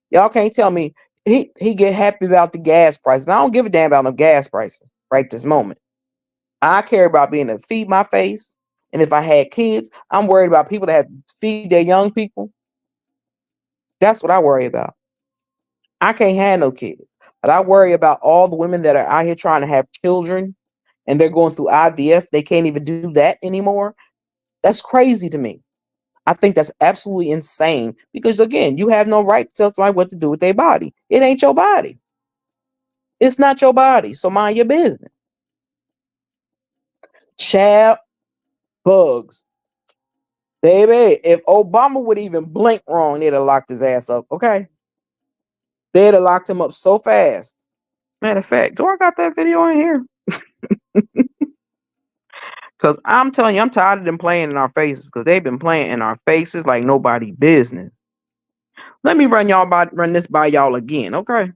y'all can't tell me he get happy about the gas prices. I don't give a damn about no gas prices right this moment. I care about being able to feed my face, and if I had kids, I'm worried about people that have to feed their young people. That's what I worry about. I can't have no kids, but I worry about all the women that are out here trying to have children, and they're going through IVF. They can't even do that anymore. That's crazy to me. I think that's absolutely insane because again, you have no right to tell somebody what to do with their body. It ain't your body. It's not your body. So mind your business. Chad bugs. Baby, if Obama would even blink wrong, they'd have locked his ass up. Okay. They'd have locked him up so fast. Matter of fact, do I got that video in here? Because I'm telling you, I'm tired of them playing in our faces because they've been playing in our faces like nobody business. Let me run this by y'all again, okay?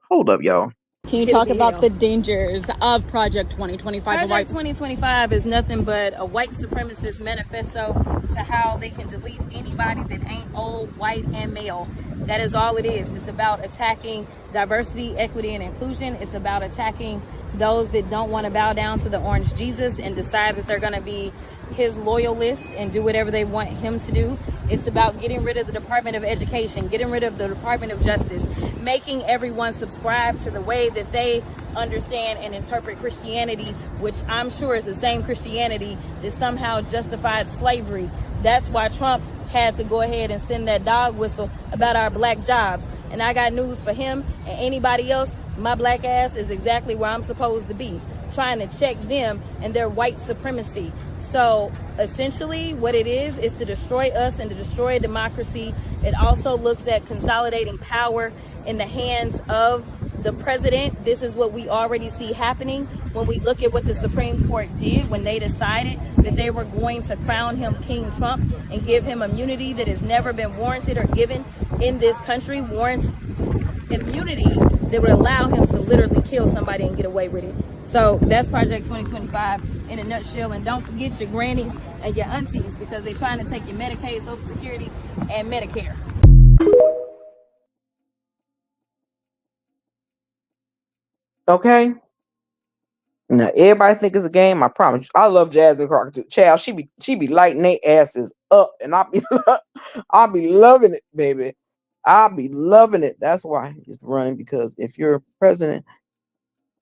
Hold up, y'all. Can you talk about the dangers of Project 2025? Project 2025 is nothing but a white supremacist manifesto to how they can delete anybody that ain't old, white, and male. That is all it is. It's about attacking diversity, equity, and inclusion. It's about attacking those that don't want to bow down to the orange Jesus and decide that they're going to be his loyalists and do whatever they want him to do. It's about getting rid of the Department of Education, getting rid of the Department of Justice, making everyone subscribe to the way that they understand and interpret Christianity, which I'm sure is the same Christianity that somehow justified slavery. That's why Trump had to go ahead and send that dog whistle about our black jobs. And I got news for him and anybody else. My black ass is exactly where I'm supposed to be, trying to check them and their white supremacy. So essentially what it is to destroy us and to destroy democracy. It also looks at consolidating power in the hands of the president. This is what we already see happening when we look at what the Supreme Court did when they decided that they were going to crown him King Trump and give him immunity that has never been warranted or given in this country. Warrants immunity that would allow him to literally kill somebody and get away with it. So that's Project 2025 in a nutshell. And don't forget your grannies and your aunties because they're trying to take your Medicaid, Social Security, and Medicare. Okay. Now everybody think it's a game. I promise you. I love Jasmine Crockett too. Child, she be lighting their asses up, and I'll be loving it, baby. I'll be loving it. That's why he's running because if you're president,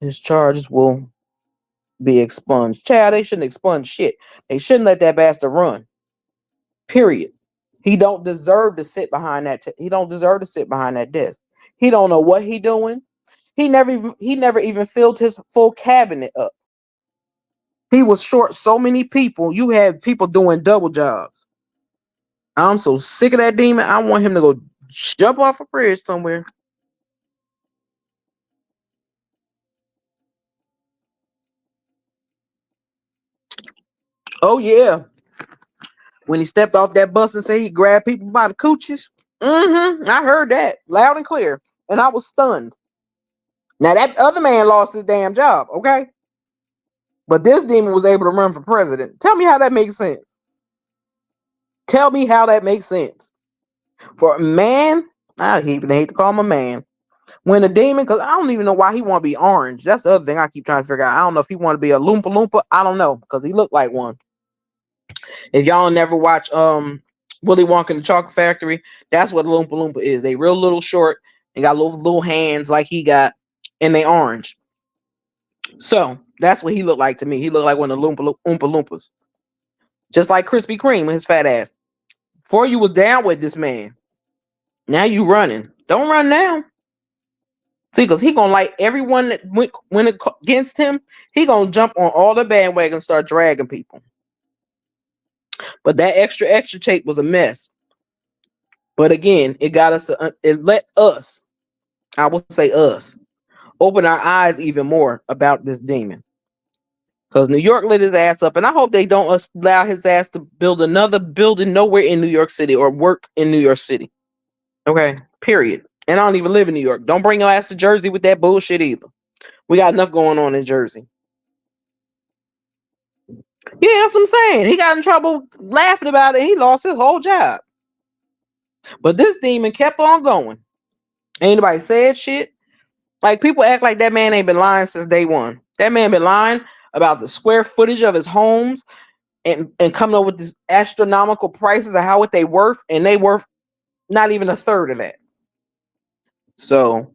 his charges will be expunged. Child, they shouldn't expunge shit. They shouldn't let that bastard run. Period. He don't deserve to sit behind that. He don't deserve to sit behind that desk. He don't know what he doing. He never even filled his full cabinet up. He was short so many people. You had people doing double jobs. I'm so sick of that demon. I want him to go jump off a bridge somewhere. Oh yeah. When he stepped off that bus and said he grabbed people by the coochies. I heard that loud and clear. And I was stunned. Now that other man lost his damn job, okay? But this demon was able to run for president. Tell me how that makes sense. Tell me how that makes sense. For a man, I even hate to call him a man. When the demon, because I don't even know why he want to be orange. That's the other thing I keep trying to figure out. I don't know if he want to be a Loompa Loompa. I don't know because he looked like one. If y'all never watch Willy Wonka and the Chocolate Factory, that's what Loompa Loompa is. They real little short and got little hands like he got, and they orange. So that's what he looked like to me. He looked like one of the Oompa Loompas, just like Krispy Kreme with his fat ass. Before you was down with this man, now you running. Don't run now. See, because he gonna like everyone that went against him. He gonna jump on all the bandwagon and start dragging people. But that extra tape was a mess. But again, it got us. It let us. I will say us open our eyes even more about this demon. Because New York lit his ass up, and I hope they don't allow his ass to build another building nowhere in New York City or work in New York City. Okay, period. And I don't even live in New York. Don't bring your ass to Jersey with that bullshit either. We got enough going on in Jersey. Yeah, that's what I'm saying. He got in trouble laughing about it. And he lost his whole job. But this demon kept on going. Ain't nobody said shit. Like people act like that man ain't been lying since day one. That man been lying about the square footage of his homes and coming up with these astronomical prices of how what they worth, and they worth not even a third of that. So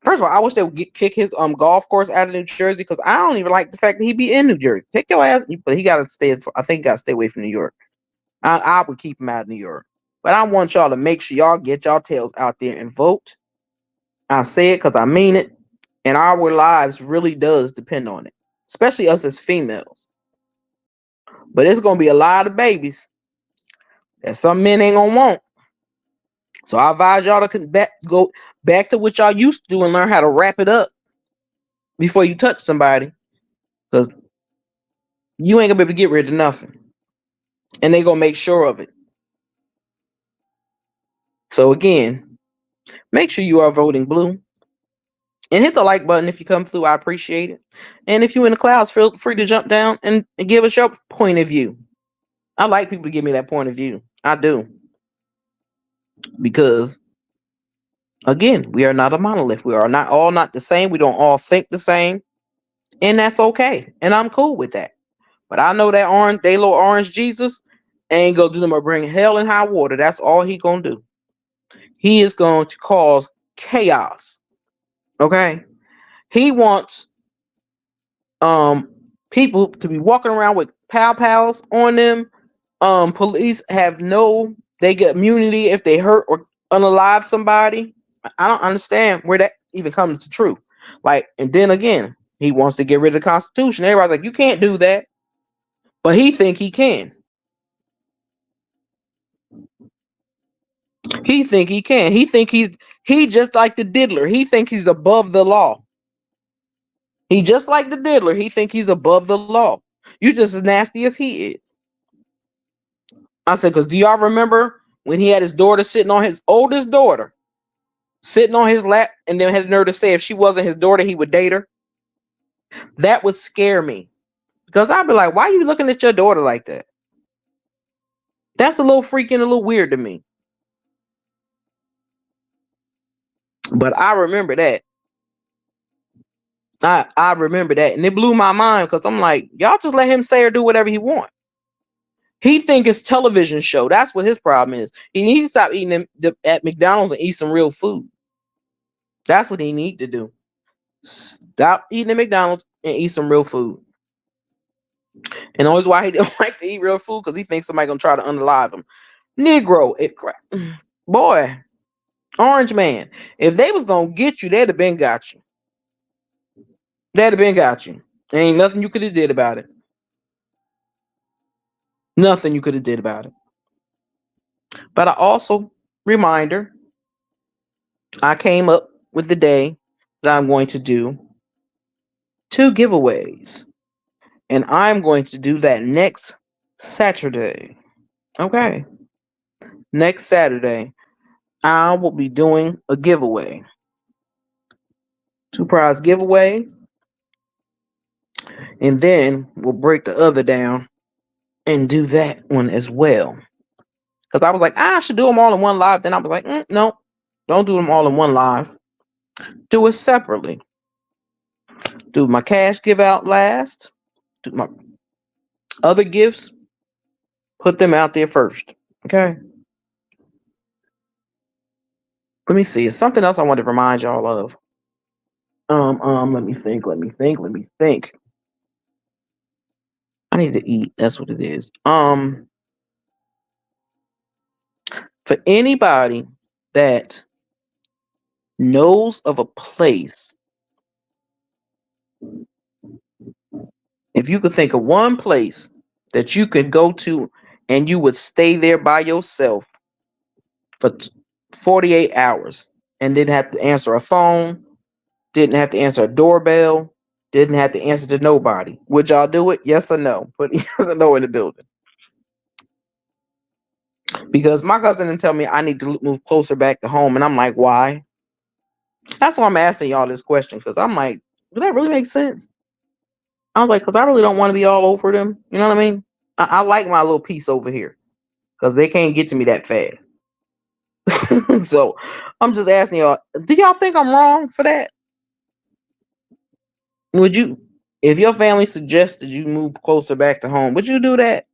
first of all, I wish they would kick his golf course out of New Jersey because I don't even like the fact that he be in New Jersey. Take your ass, but he got to stay. I think he got to stay away from New York. I would keep him out of New York, but I want y'all to make sure y'all get y'all tails out there and vote. I say it because I mean it, and our lives really does depend on it, especially us as females. But it's gonna be a lot of babies that some men ain't gonna want. So I advise y'all to go back to what y'all used to do and learn how to wrap it up before you touch somebody, because you ain't gonna be able to get rid of nothing, and they gonna make sure of it. So again, make sure you are voting blue and hit the like button if you come through. I appreciate it. And if you in the clouds, feel free to jump down and give us your point of view. I like people to give me that point of view. I do, because again, we are not a monolith. We are not the same. We don't all think the same, and that's okay. And I'm cool with that. But I know that they little orange Jesus ain't gonna do them or bring hell and high water. That's all he gonna do. He is going to cause chaos. Okay, he wants um people to be walking around with pals on them. Police have they get immunity if they hurt or unalive somebody. I don't understand where that even comes to true. Like, and then again, he wants to get rid of the Constitution. Everybody's like, you can't do that, but he think he can. He think he can. He just like the diddler. He think he's above the law. He just like the diddler. He think he's above the law. You just as nasty as he is. I said, because do y'all remember when he had his daughter sitting on his oldest daughter sitting on his lap, and then had the nerve to say if she wasn't his daughter, he would date her? That would scare me because I'd be like, why are you looking at your daughter like that? That's a little freaking a little weird to me. But I remember that. I remember that, and it blew my mind because I'm like, y'all just let him say or do whatever he want. He think it's television show. That's what his problem is. He needs to stop eating at McDonald's and eat some real food. That's what he need to do. Stop eating at McDonald's and eat some real food. And always why he don't like to eat real food because he thinks somebody gonna try to unalive him. Negro, boy, orange man. If they was gonna get you, they'd have been got you. They'd have been got you. There ain't nothing you could have did about it. Nothing you could have did about it. But I also reminder, I came up with the day that I'm going to do 2 giveaways. And I'm going to do that next Saturday. Okay. Next Saturday, I will be doing a giveaway. 2 prize giveaways. And then we'll break the other down and do that one as well. Because I was like, I should do them all in one live. Then I was like, no, don't do them all in one live. Do it separately. Do my cash give out last. Do my other gifts, put them out there first. Okay. Let me see. It's something else I want to remind y'all of. Let me think. Let me think. I need to eat. That's what it is. For anybody that knows of a place, if you could think of one place that you could go to and you would stay there by yourself for 48 hours and didn't have to answer a phone, didn't have to answer a doorbell, didn't have to answer to nobody. Would y'all do it? Yes or no? Put yes or no in the building. Because my cousin didn't tell me I need to move closer back to home. And I'm like, why? That's why I'm asking y'all this question. Because I'm like, do that really make sense? I was like, because I really don't want to be all over them. You know what I mean? I like my little piece over here. Because they can't get to me that fast. So I'm just asking y'all, do y'all think I'm wrong for that? Would you, if your family suggested you move closer back to home, would you do that?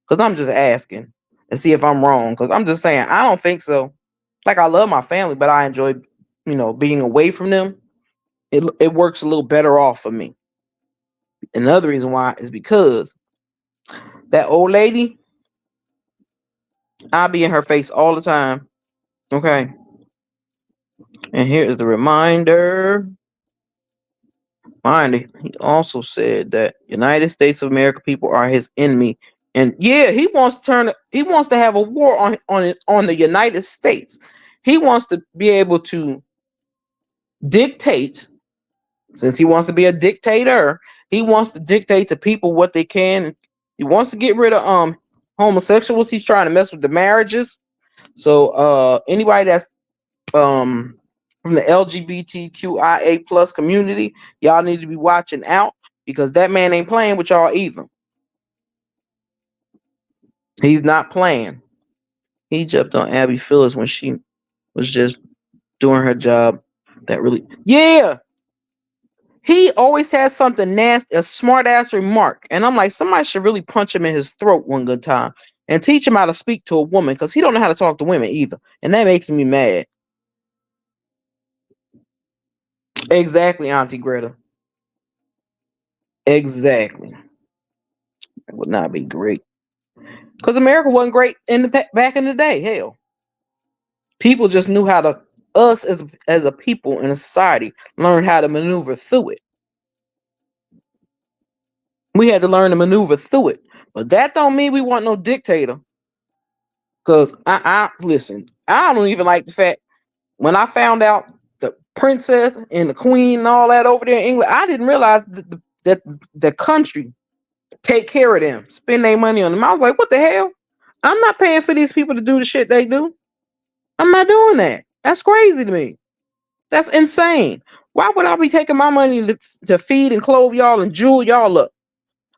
Because I'm just asking and see if I'm wrong. Because I'm just saying, I don't think so. Like, I love my family, but I enjoy, being away from them. It works a little better off for me. Another reason why is because that old lady, I'll be in her face all the time. Okay. And here is the reminder. Mind, he also said that United States of America people are his enemy. And yeah, he wants to have a war on the United States. He wants to be able to dictate, since he wants to be a dictator, he wants to dictate to people what they can. He wants to get rid of homosexuals. He's trying to mess with the marriages. So anybody that's from the LGBTQIA plus community, y'all need to be watching out because that man ain't playing with y'all either. He's not playing. He jumped on Abby Phillips when she was just doing her job. That really, yeah. He always has something nasty, a smart ass remark, and I'm like, somebody should really punch him in his throat one good time and teach him how to speak to a woman because he don't know how to talk to women either, and that makes me mad. Exactly, Auntie Greta. Exactly. It would not be great. Because America wasn't great in the back in the day. Hell, people just knew how to. Us as a people in a society learned how to maneuver through it. We had to learn to maneuver through it, but that don't mean we want no dictator. Because I listen. I don't even like the fact when I found out the princess and the queen and all that over there in England. I didn't realize that the country take care of them, spend their money on them. I was like, what the hell? I'm not paying for these people to do the shit they do. I'm not doing that. That's crazy to me. That's insane. Why would I be taking my money to feed and clothe y'all and jewel y'all up?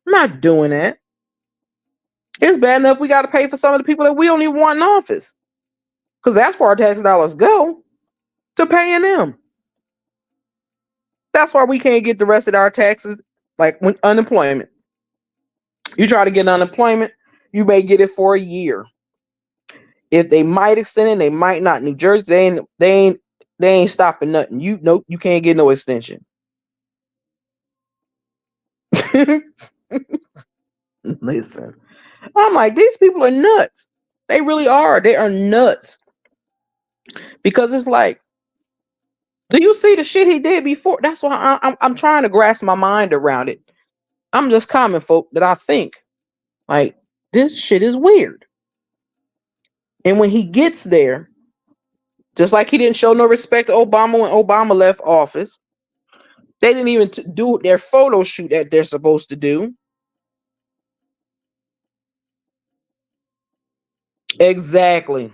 I'm not doing that. It's bad enough we got to pay for some of the people that we don't even want in office. Because that's where our tax dollars go, to paying them. That's why we can't get the rest of our taxes, like when unemployment. You try to get unemployment, you may get it for a year. If they might extend it, they might not. New Jersey, they ain't stopping nothing. You can't get no extension. Listen, I'm like, these people are nuts. They really are. They are nuts. Because it's like, do you see the shit he did before? That's why I'm trying to grasp my mind around it. I'm just common folk that I think like this shit is weird. And when he gets there, just like he didn't show no respect to Obama when Obama left office, they didn't even do their photo shoot that they're supposed to do. Exactly.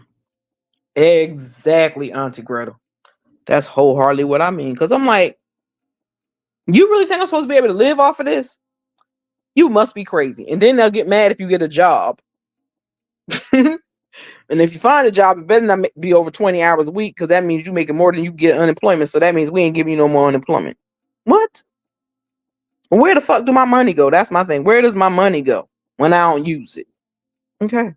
Exactly, Auntie Greta. That's wholeheartedly what I mean. Because I'm like, you really think I'm supposed to be able to live off of this? You must be crazy. And then they'll get mad if you get a job. And if you find a job, it better not be over 20 hours a week because that means you making more than you get unemployment. So that means we ain't giving you no more unemployment. What? Where the fuck do my money go? That's my thing. Where does my money go when I don't use it? Okay.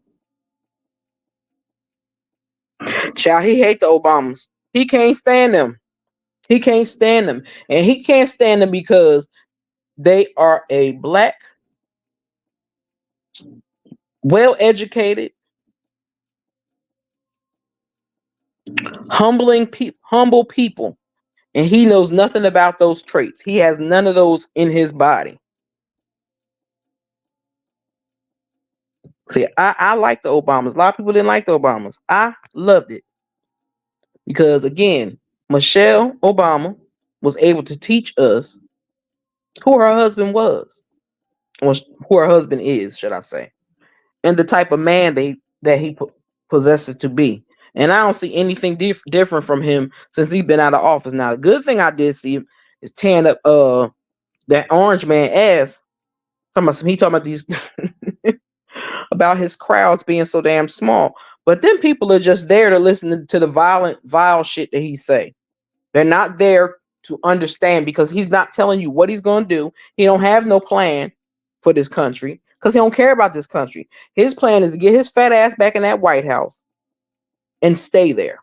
Child, he hate the Obamas. He can't stand them. He can't stand them. And he can't stand them because they are a black, well-educated, humble people. And he knows nothing about those traits. He has none of those in his body. See, I like the Obamas. A lot of people didn't like the Obamas. I loved it because, again, Michelle Obama was able to teach us who her husband was, or who her husband is, should I say, and the type of man that he possesses to be. And I don't see anything different from him since he's been out of office. Now, the good thing I did see is tearing up that orange man ass. He talking about these about his crowds being so damn small. But then people are just there to listen to the vile shit that he say. They're not there to understand because he's not telling you what he's going to do. He don't have no plan for this country because he don't care about this country. His plan is to get his fat ass back in that White House and stay there.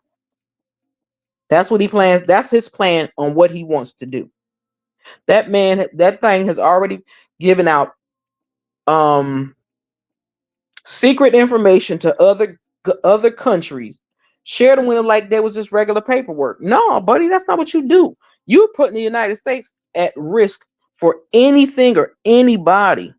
That's what he plans. That's his plan on what he wants to do. That man, that thing has already given out secret information to other countries. Shared them with them like there was just regular paperwork. No, buddy, that's not what you do. You're putting the United States at risk for anything or anybody.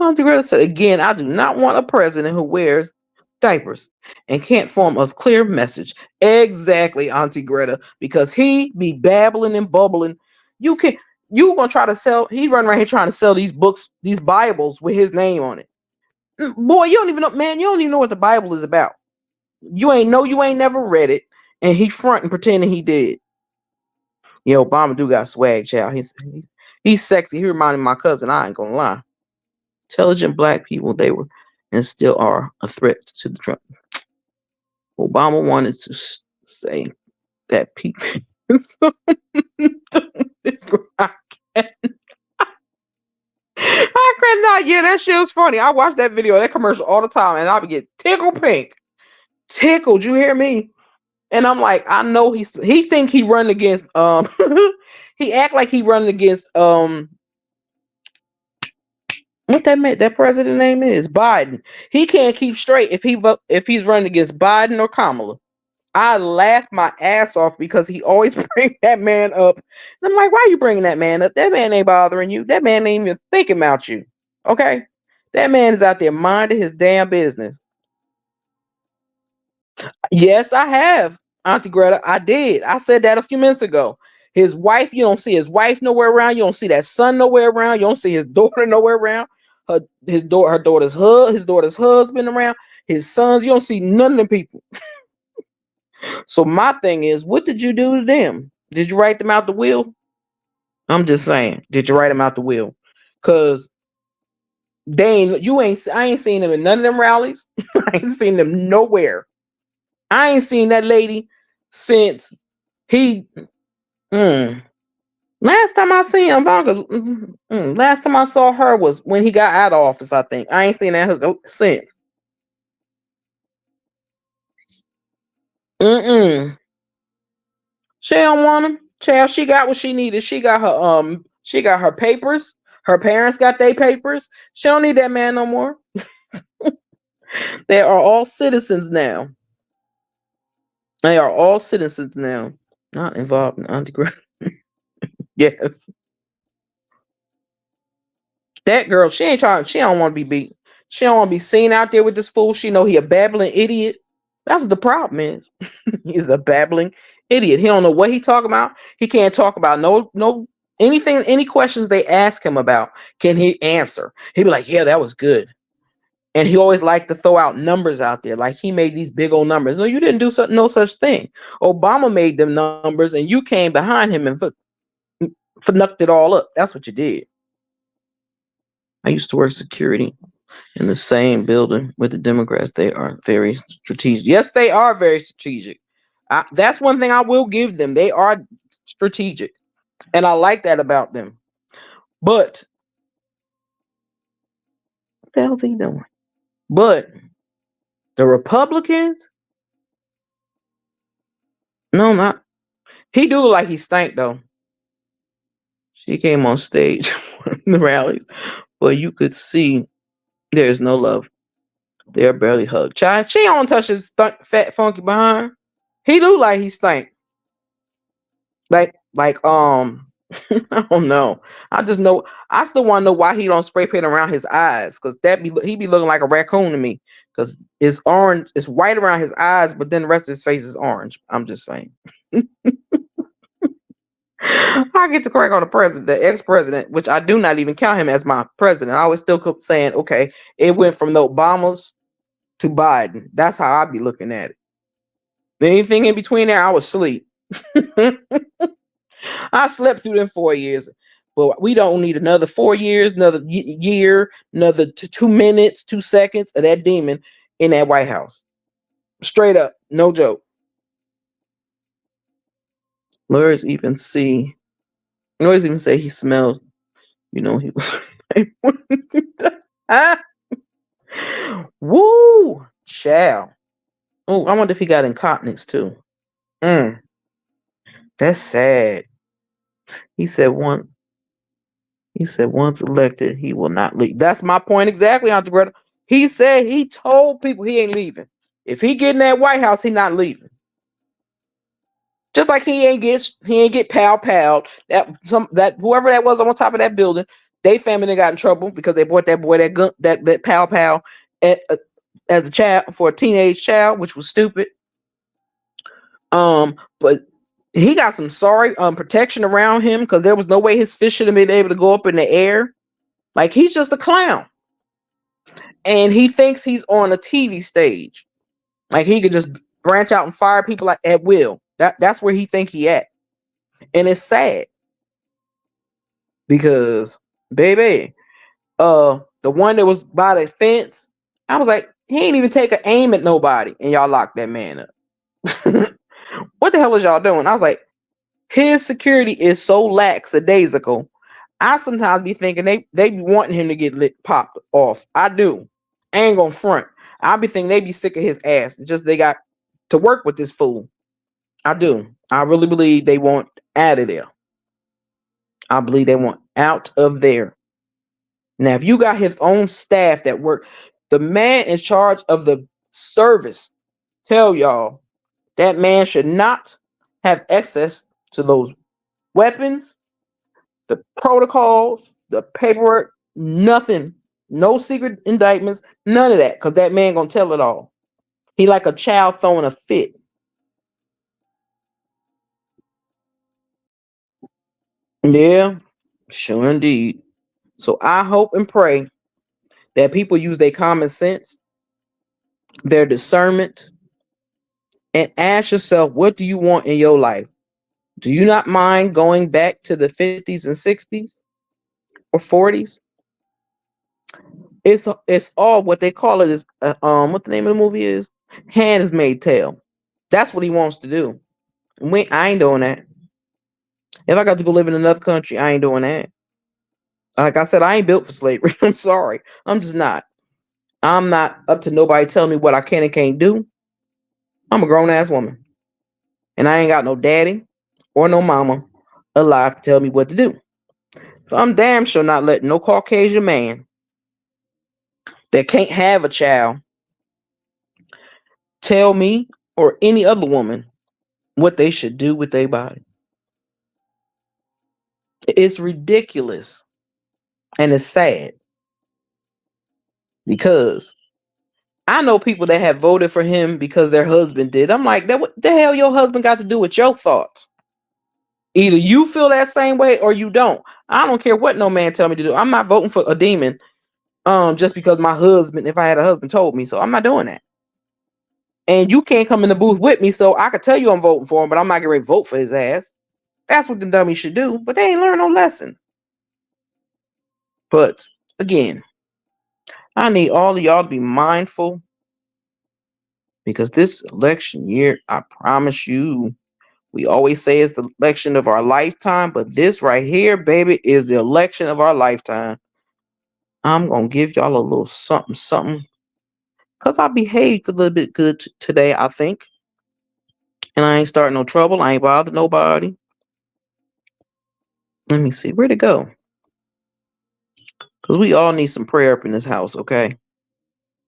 Auntie Greta said again, I do not want a president who wears diapers and can't form a clear message. Exactly, Auntie Greta, because he be babbling and bubbling. You can you gonna try to sell, he run around here trying to sell these books, these Bibles with his name on it. Boy, you don't even know, man, you don't even know what the Bible is about. You ain't never read it, and he fronting pretending he did. Yeah, Obama do got swag, child. He's sexy. He reminded me of my cousin. I ain't gonna lie. Intelligent black people, they were and still are a threat to the Trump. Obama wanted to say that people. I could not. Yeah, that shit was funny. I watch that video, that commercial all the time, and I would get tickled pink. Tickled, you hear me? And I'm like, I know he think he running against he act like he running against what that president name is Biden. He can't keep straight if he's running against Biden or Kamala. I laugh my ass off because he always bring that man up. And I'm like, why are you bringing that man up? That man ain't bothering you. That man ain't even thinking about you. Okay? That man is out there minding his damn business. Yes, I have, Auntie Greta. I did. I said that a few minutes ago. His wife, you don't see his wife nowhere around. You don't see that son nowhere around. You don't see his daughter nowhere around. Her daughter's husband around. His sons, you don't see none of them people. So my thing is, what did you do to them? Did you write them out the will? I'm just saying, did you write them out the will? Cause I ain't seen them in none of them rallies. I ain't seen them nowhere. I ain't seen that lady since he last time I seen him, last time I saw her was when he got out of office, I think. I ain't seen that hooker since. Mm-mm. She don't want him. Child, she got what she needed. She got her papers. Her parents got their papers. She don't need that man no more. They are all citizens now. They are all citizens now. Not involved in underground. Yes. That girl, she don't want to be beat. She don't want to be seen out there with this fool. She know he a babbling idiot. That's what the problem is. He's a babbling idiot. He don't know what he talking about. He can't talk about no anything, any questions they ask him about. Can he answer? He'd be like, yeah, that was good. And he always liked to throw out numbers out there. Like he made these big old numbers. No, you didn't do no such thing. Obama made them numbers and you came behind him and fucked it all up. That's what you did. I used to work security in the same building with the Democrats. They are very strategic. Yes, they are very strategic. That's one thing I will give them. They are strategic, and I like that about them. But what the hell's he doing? But the Republicans, no, not he. Do look like he stank though. She came on stage in the rallies, but you could see there's no love. They're barely hugged. Child, she don't touch his fat, funky behind. He look like he stank. Like I don't know. I just know I still want to know why he don't spray paint around his eyes, because he be looking like a raccoon to me. Because it's orange, it's white around his eyes, but then the rest of his face is orange. I'm just saying. I get to correct on the president, the ex-president, which I do not even count him as my president. I always still keep saying, okay, it went from the Obamas to Biden. That's how I be looking at it. Anything in between there, I was asleep. I slept through them 4 years, but we don't need another 4 years, another year, another 2 minutes, 2 seconds of that demon in that White House. Straight up, no joke. Lawyers even say he smells. You know he. Ah, woo, child. Oh, I wonder if he got incontinence too. Mm, that's sad. He said once. He said once elected, he will not leave. That's my point exactly, Auntie Greta. He said he told people he ain't leaving. If he get in that White House, he not leaving. Just like he ain't get pal. That whoever that was on top of that building, they family got in trouble because they bought that boy that gun that pal at, as a child, for a teenage child, which was stupid. But he got some sorry protection around him, because there was no way his fish should have been able to go up in the air. Like, he's just a clown. And he thinks he's on a TV stage. Like, he could just branch out and fire people like at will. That's where he think he at. And it's sad because, baby, the one that was by the fence, I was like, he ain't even take an aim at nobody, and y'all locked that man up. What the hell is y'all doing? I was like, his security is so lackadaisical. I sometimes be thinking they be wanting him to get lit popped off. I do. I ain't gonna front. I be thinking they be sick of his ass. Just they got to work with this fool. I do. I really believe they want out of there. I believe they want out of there. Now, if you got his own staff that work, the man in charge of the service tell y'all that man should not have access to those weapons, the protocols, the paperwork, nothing. No secret indictments, none of that, because that man gonna tell it all. He like a child throwing a fit. Yeah, sure indeed. So I hope and pray that people use their common sense, their discernment, and ask yourself, what do you want in your life? Do you not mind going back to the 50s and 60s or 40s? It's all what they call it is what the name of the movie is? Handmaid's Tale. That's what he wants to do. I ain't doing that. If I got to go live in another country, I ain't doing that. Like I said, I ain't built for slavery. I'm sorry. I'm just not. I'm not up to nobody telling me what I can and can't do. I'm a grown ass woman. And I ain't got no daddy or no mama alive to tell me what to do. So I'm damn sure not letting no Caucasian man that can't have a child tell me or any other woman what they should do with their body. It's ridiculous and it's sad because I know people that have voted for him because their husband did. I'm like, that what the hell your husband got to do with your thoughts? Either you feel that same way or you don't. I don't care what no man tell me to do. I'm not voting for a demon just because my husband, if I had a husband, told me so. I'm not doing that. And you can't come in the booth with me, so I could tell you I'm voting for him, but I'm not gonna vote for his ass. That's what the dummies should do, but they ain't learn no lesson. But Again, I need all of y'all to be mindful because this election year, I promise you, we always say it's the election of our lifetime, but this right here, baby, is the election of our lifetime. I'm going to give y'all a little something, something, because I behaved a little bit good today, I think. And I ain't starting no trouble. I ain't bothered nobody. Let me see. Where'd it go? Because we all need some prayer up in this house, okay?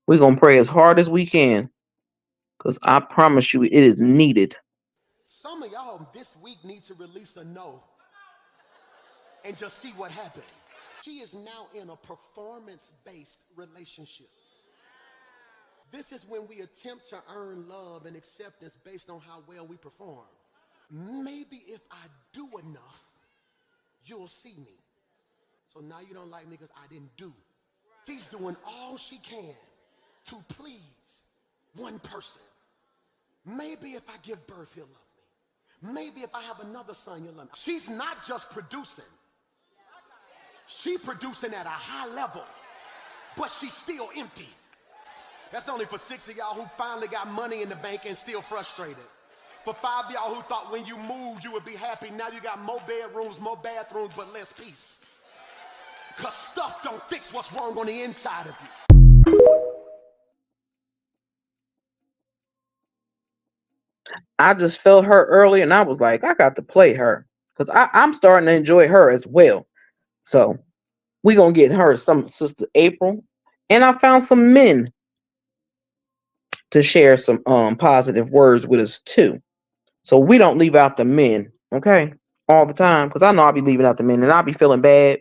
We're going to pray as hard as we can. Because I promise you, it is needed. Some of y'all this week need to release a no and just see what happens. She is now in a performance-based relationship. This is when we attempt to earn love and acceptance based on how well we perform. Maybe if I do enough, you'll see me. So now you don't like me because I didn't do. She's doing all she can to please one person. Maybe if I give birth, he'll love me. Maybe if I have another son, you'll love me. She's not just producing. She's producing at a high level, but she's still empty. That's only for 6 of y'all who finally got money in the bank and still frustrated. For 5 of y'all who thought when you moved you would be happy, now you got more bedrooms, more bathrooms, but less peace. Because stuff don't fix what's wrong on the inside of you. I just felt her earlier and I was like, I got to play her. Because I'm starting to enjoy her as well. So we're going to get her some Sister April. And I found some men to share some positive words with us too. So we don't leave out the men, okay? All the time. Because I know I'll be leaving out the men and I'll be feeling bad.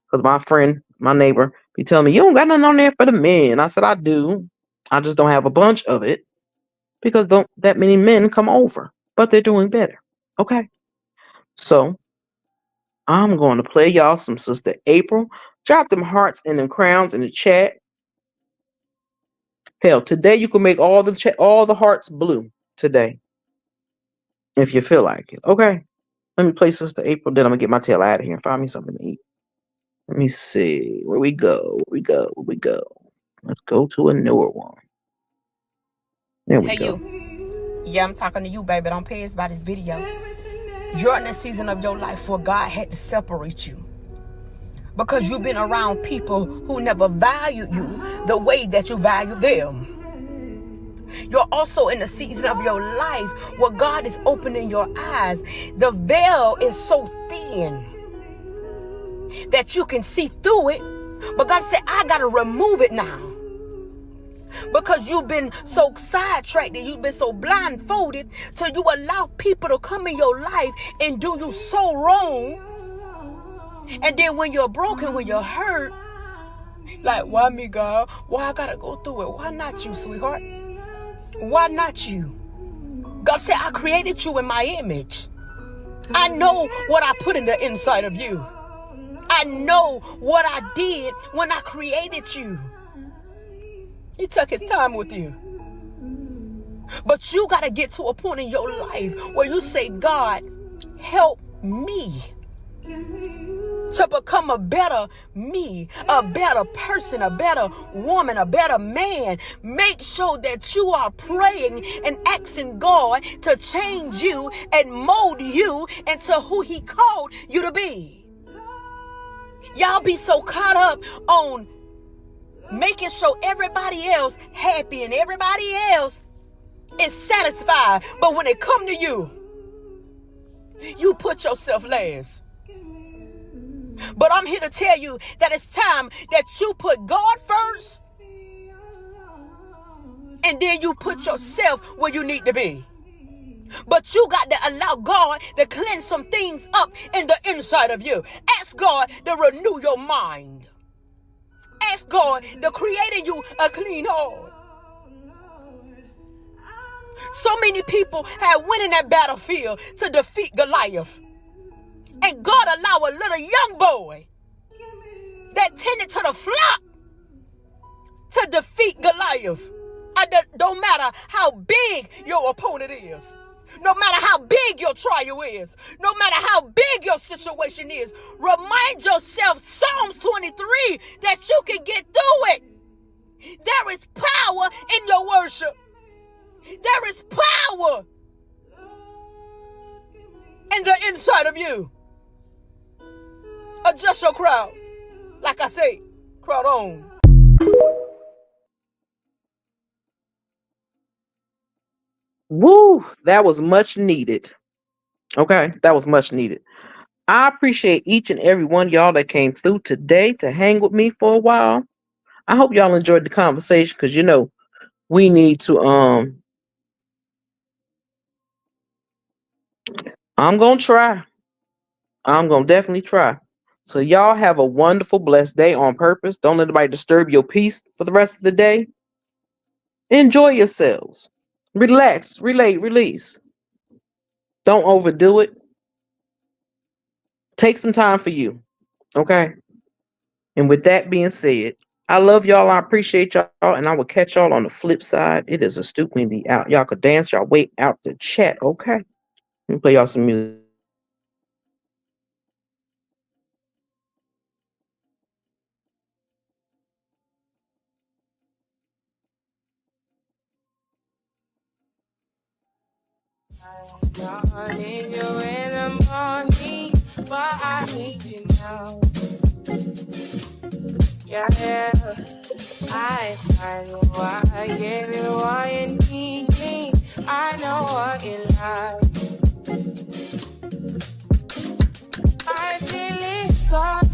Because my friend, my neighbor, be telling me, you don't got nothing on there for the men. I said, I do. I just don't have a bunch of it. Because don't that many men come over. But they're doing better. Okay? So I'm going to play y'all some Sister April. Drop them hearts and them crowns in the chat. Hell, today you can make all the hearts blue today. If you feel like it. Okay? Let me play Sister April. Then I'm going to get my tail out of here and find me something to eat. Let me see. Where we go? Where we go? Let's go to a newer one. There we go. You. Yeah, I'm talking to you, baby. Don't pay us by this video. You're in a season of your life where God had to separate you. Because you've been around people who never valued you the way that you value them. You're also in a season of your life where God is opening your eyes. The veil is so thin that you can see through it. But God said, I got to remove it now. Because you've been so sidetracked and you've been so blindfolded till you allow people to come in your life and do you so wrong. And then when you're broken, when you're hurt, like, why me, God? Why I gotta go through it? Why not you, sweetheart? Why not you? God said, I created you in my image. I know what I put in the inside of you. I know what I did when I created you. He took his time with you. But you got to get to a point in your life where you say, God, help me to become a better me, a better person, a better woman, a better man. Make sure that you are praying and asking God to change you and mold you into who he called you to be. Y'all be so caught up on making sure everybody else happy and everybody else is satisfied. But when it come to you, you put yourself last. But I'm here to tell you that it's time that you put God first. And then you put yourself where you need to be. But you got to allow God to cleanse some things up in the inside of you. Ask God to renew your mind. Ask God to create in you a clean heart. So many people have went in that battlefield to defeat Goliath. And God allowed a little young boy that tended to the flock to defeat Goliath. It don't matter how big your opponent is. No matter how big your trial is, no matter how big your situation is, remind yourself, Psalms 23, that you can get through it. There is power in your worship. There is power in the inside of you. Adjust your crowd. Like I say, crowd on. Woo, that was much needed. Okay, that was much needed. I appreciate each and every one of y'all that came through today to hang with me for a while. I hope y'all enjoyed the conversation because we need to I'm gonna try. I'm gonna definitely try. So y'all have a wonderful, blessed day on purpose. Don't let anybody disturb your peace for the rest of the day. Enjoy yourselves. Relax, relate, release. Don't overdo it. Take some time for you. Okay. And with that being said, I love y'all. I appreciate y'all. And I will catch y'all on the flip side. It is a stupid be out. Y'all could dance y'all way out the chat. Okay. Let me play y'all some music. I need you in the morning, but I need you now. Yeah, I know why I give you all you need. I know what you like. I feel it gone.